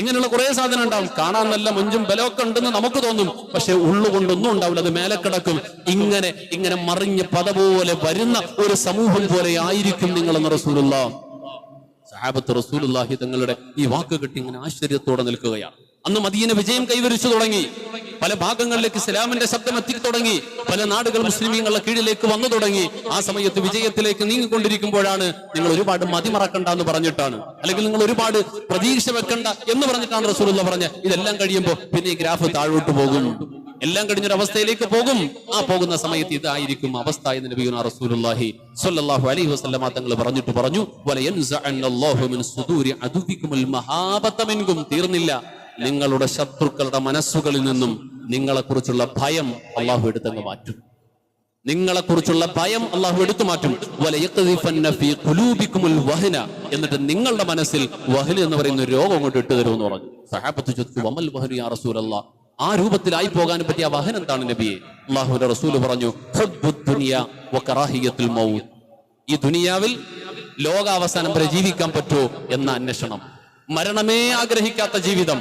ഇങ്ങനെയുള്ള കുറെ സാധനം ഉണ്ടാവും. കാണാൻ നല്ല മൊഞ്ചും ബലമൊക്കെ ഉണ്ടെന്ന് നമുക്ക് തോന്നും, പക്ഷെ ഉള്ളുകൊണ്ടൊന്നും ഉണ്ടാവില്ല. അത് മേലെ കിടക്കും. ഇങ്ങനെ മറിഞ്ഞ് പത പോലെ വരുന്ന ഒരു സമൂഹം പോലെ ആയിരിക്കും നിങ്ങളെന്ന് റസൂലുള്ളാഹ്. സഹാബത്ത് റസൂലുള്ളാഹി തങ്ങളുടെ ഈ വാക്ക് കേട്ട് ഇങ്ങനെ ആശ്ചര്യത്തോടെ നിൽക്കുകയാണ്. അന്ന് മദീന വിജയം കൈവരിച്ചു തുടങ്ങി. പല ഭാഗങ്ങളിലേക്ക് ഇസ്ലാമിന്റെ ശബ്ദം എത്തി തുടങ്ങി. പല നാടുകൾ മുസ്ലിമീങ്ങളുടെ കീഴിലേക്ക് വന്നു തുടങ്ങി. ആ സമയത്ത് വിജയത്തിലേക്ക് നീങ്ങിക്കൊണ്ടിരിക്കുമ്പോഴാണ് നിങ്ങൾ ഒരുപാട് മതിമറക്കണ്ട എന്ന് പറഞ്ഞിട്ടാണ്, അല്ലെങ്കിൽ നിങ്ങൾ ഒരുപാട് പ്രതീക്ഷ വെക്കണ്ട എന്ന് പറഞ്ഞിട്ടാണ് റസൂലുള്ളാഹി പറഞ്ഞത്. ഇതെല്ലാം കഴിയുമ്പോൾ പിന്നെ ഈ ഗ്രാഫ് താഴോട്ട് പോകും, എല്ലാം കഴിഞ്ഞൊരവസ്ഥയിലേക്ക് പോകും. ആ പോകുന്ന സമയത്ത് ഇതായിരിക്കും അവസ്ഥ എന്ന് നബിയുനാ റസൂലുള്ളാഹി സ്വല്ലല്ലാഹു അലൈഹി വസല്ലമ തങ്ങൾ പറഞ്ഞു, വലയൻസഅന്നല്ലാഹു മിൻ സുദൂരി അദുവികുൽ മഹാബത മിൻകും. തീർന്നില്ല, നിങ്ങളുടെ ശത്രുക്കളുടെ മനസ്സുകളിൽ നിന്നും നിങ്ങളെക്കുറിച്ചുള്ള ഭയം അള്ളാഹു എടുത്തങ്ങ് മാറ്റും. നിങ്ങളെക്കുറിച്ചുള്ള ഭയം അള്ളാഹു എടുത്തു മാറ്റും. വലയഖ്ദിഫന്ന ഫീ ഖുലൂബികുൽ വഹന. എന്നിട്ട് നിങ്ങളുടെ മനസ്സിൽ വഹന എന്ന് പറയുന്ന രോഗം കൊണ്ട് ഇട്ടു തരുമെന്ന് പറഞ്ഞു. സഹാബത്ത് ചോദിച്ചു, വമൽ വഹനു യാ റസൂലല്ലാഹ്, ആ രൂപത്തിലായി പോകാൻ പറ്റിയ വഹൻ എന്താണ് നബിയെ? അള്ളാഹുവിന്റെ റസൂല് പറഞ്ഞു, ഹുബ്ബുദ് ദുനിയ വകറാഹിയത്തുൽ മൗത്ത്. ഈ ദുനിയാവിൽ ലോകാവസാനം വരെ ജീവിക്കാൻ പറ്റുമോ എന്ന അന്വേഷണം, മരണമേ ആഗ്രഹിക്കാത്ത ജീവിതം.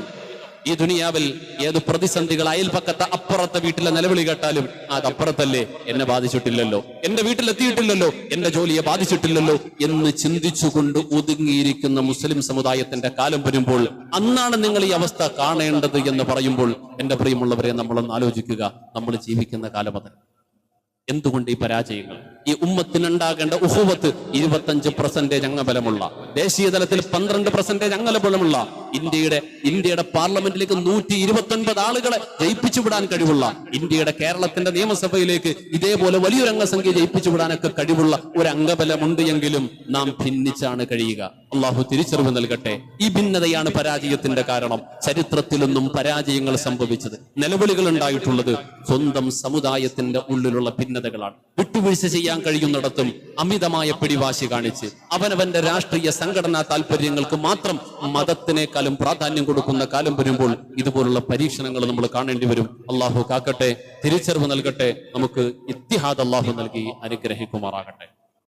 ഈ ദുനിയാവിൽ ഏത് പ്രതിസന്ധികൾ, അയൽപക്കത്തെ അപ്പുറത്തെ വീട്ടിലെ നിലവിളി കേട്ടാലും അത് അപ്പുറത്തല്ലേ, എന്നെ ബാധിച്ചിട്ടില്ലല്ലോ, എന്റെ വീട്ടിലെത്തിയിട്ടില്ലല്ലോ, എന്റെ ജോലിയെ ബാധിച്ചിട്ടില്ലല്ലോ എന്ന് ചിന്തിച്ചുകൊണ്ട് ഒതുങ്ങിയിരിക്കുന്ന മുസ്ലിം സമുദായത്തിന്റെ കാലം വരുമ്പോൾ അന്നാണ് നിങ്ങൾ ഈ അവസ്ഥ കാണേണ്ടത് എന്ന് പറയുമ്പോൾ എന്റെ പ്രിയമുള്ളവരെ, നമ്മളൊന്ന് ആലോചിക്കുക. നമ്മൾ ജീവിക്കുന്ന കാലം അത്. എന്തുകൊണ്ട് ഈ പരാജയങ്ങൾ? ഈ ഉമ്മത്തിനുണ്ടാകേണ്ട ഉഹുവത്ത് 25% അംഗബലമുള്ള ദേശീയ തലത്തിൽ 12% അംഗബലമുള്ള ഇന്ത്യയുടെ പാർലമെന്റിലേക്ക് 129 ആളുകളെ ജയിപ്പിച്ചുവിടാൻ കഴിവുള്ള, ഇന്ത്യയുടെ കേരളത്തിന്റെ നിയമസഭയിലേക്ക് ഇതേപോലെ വലിയൊരു അംഗസംഖ്യ ജയിപ്പിച്ചുവിടാനൊക്കെ കഴിവുള്ള ഒരു അംഗബലമുണ്ട് എങ്കിലും നാം ഭിന്നിച്ചാണ് കഴിയുക. അള്ളാഹു തിരിച്ചറിവ് നൽകട്ടെ. ഈ ഭിന്നതയാണ് പരാജയത്തിന്റെ കാരണം. ചരിത്രത്തിലൊന്നും പരാജയങ്ങൾ സംഭവിച്ചത്, നിലവിളികൾ ഉണ്ടായിട്ടുള്ളത് സ്വന്തം സമുദായത്തിന്റെ ഉള്ളിലുള്ള ഭിന്നതകളാണ്. വിട്ടുവീഴ്ച ചെയ്യാൻ കഴിയുന്നിടത്തും അമിതമായ പിടിവാശി കാണിച്ച് അവനവന്റെ രാഷ്ട്രീയ സംഘടനാ താല്പര്യങ്ങൾക്ക് മാത്രം മതത്തിനേക്കാളും പ്രാധാന്യം കൊടുക്കുന്ന കാലം വരുമ്പോൾ ഇതുപോലുള്ള പരീക്ഷണങ്ങൾ നമ്മൾ കാണേണ്ടി വരും. അള്ളാഹു കാക്കട്ടെ, തിരിച്ചറിവ് നൽകട്ടെ, നമുക്ക് ഇത്തിഹാദ് അള്ളാഹു നൽകി അനുഗ്രഹിക്കുമാറാകട്ടെ.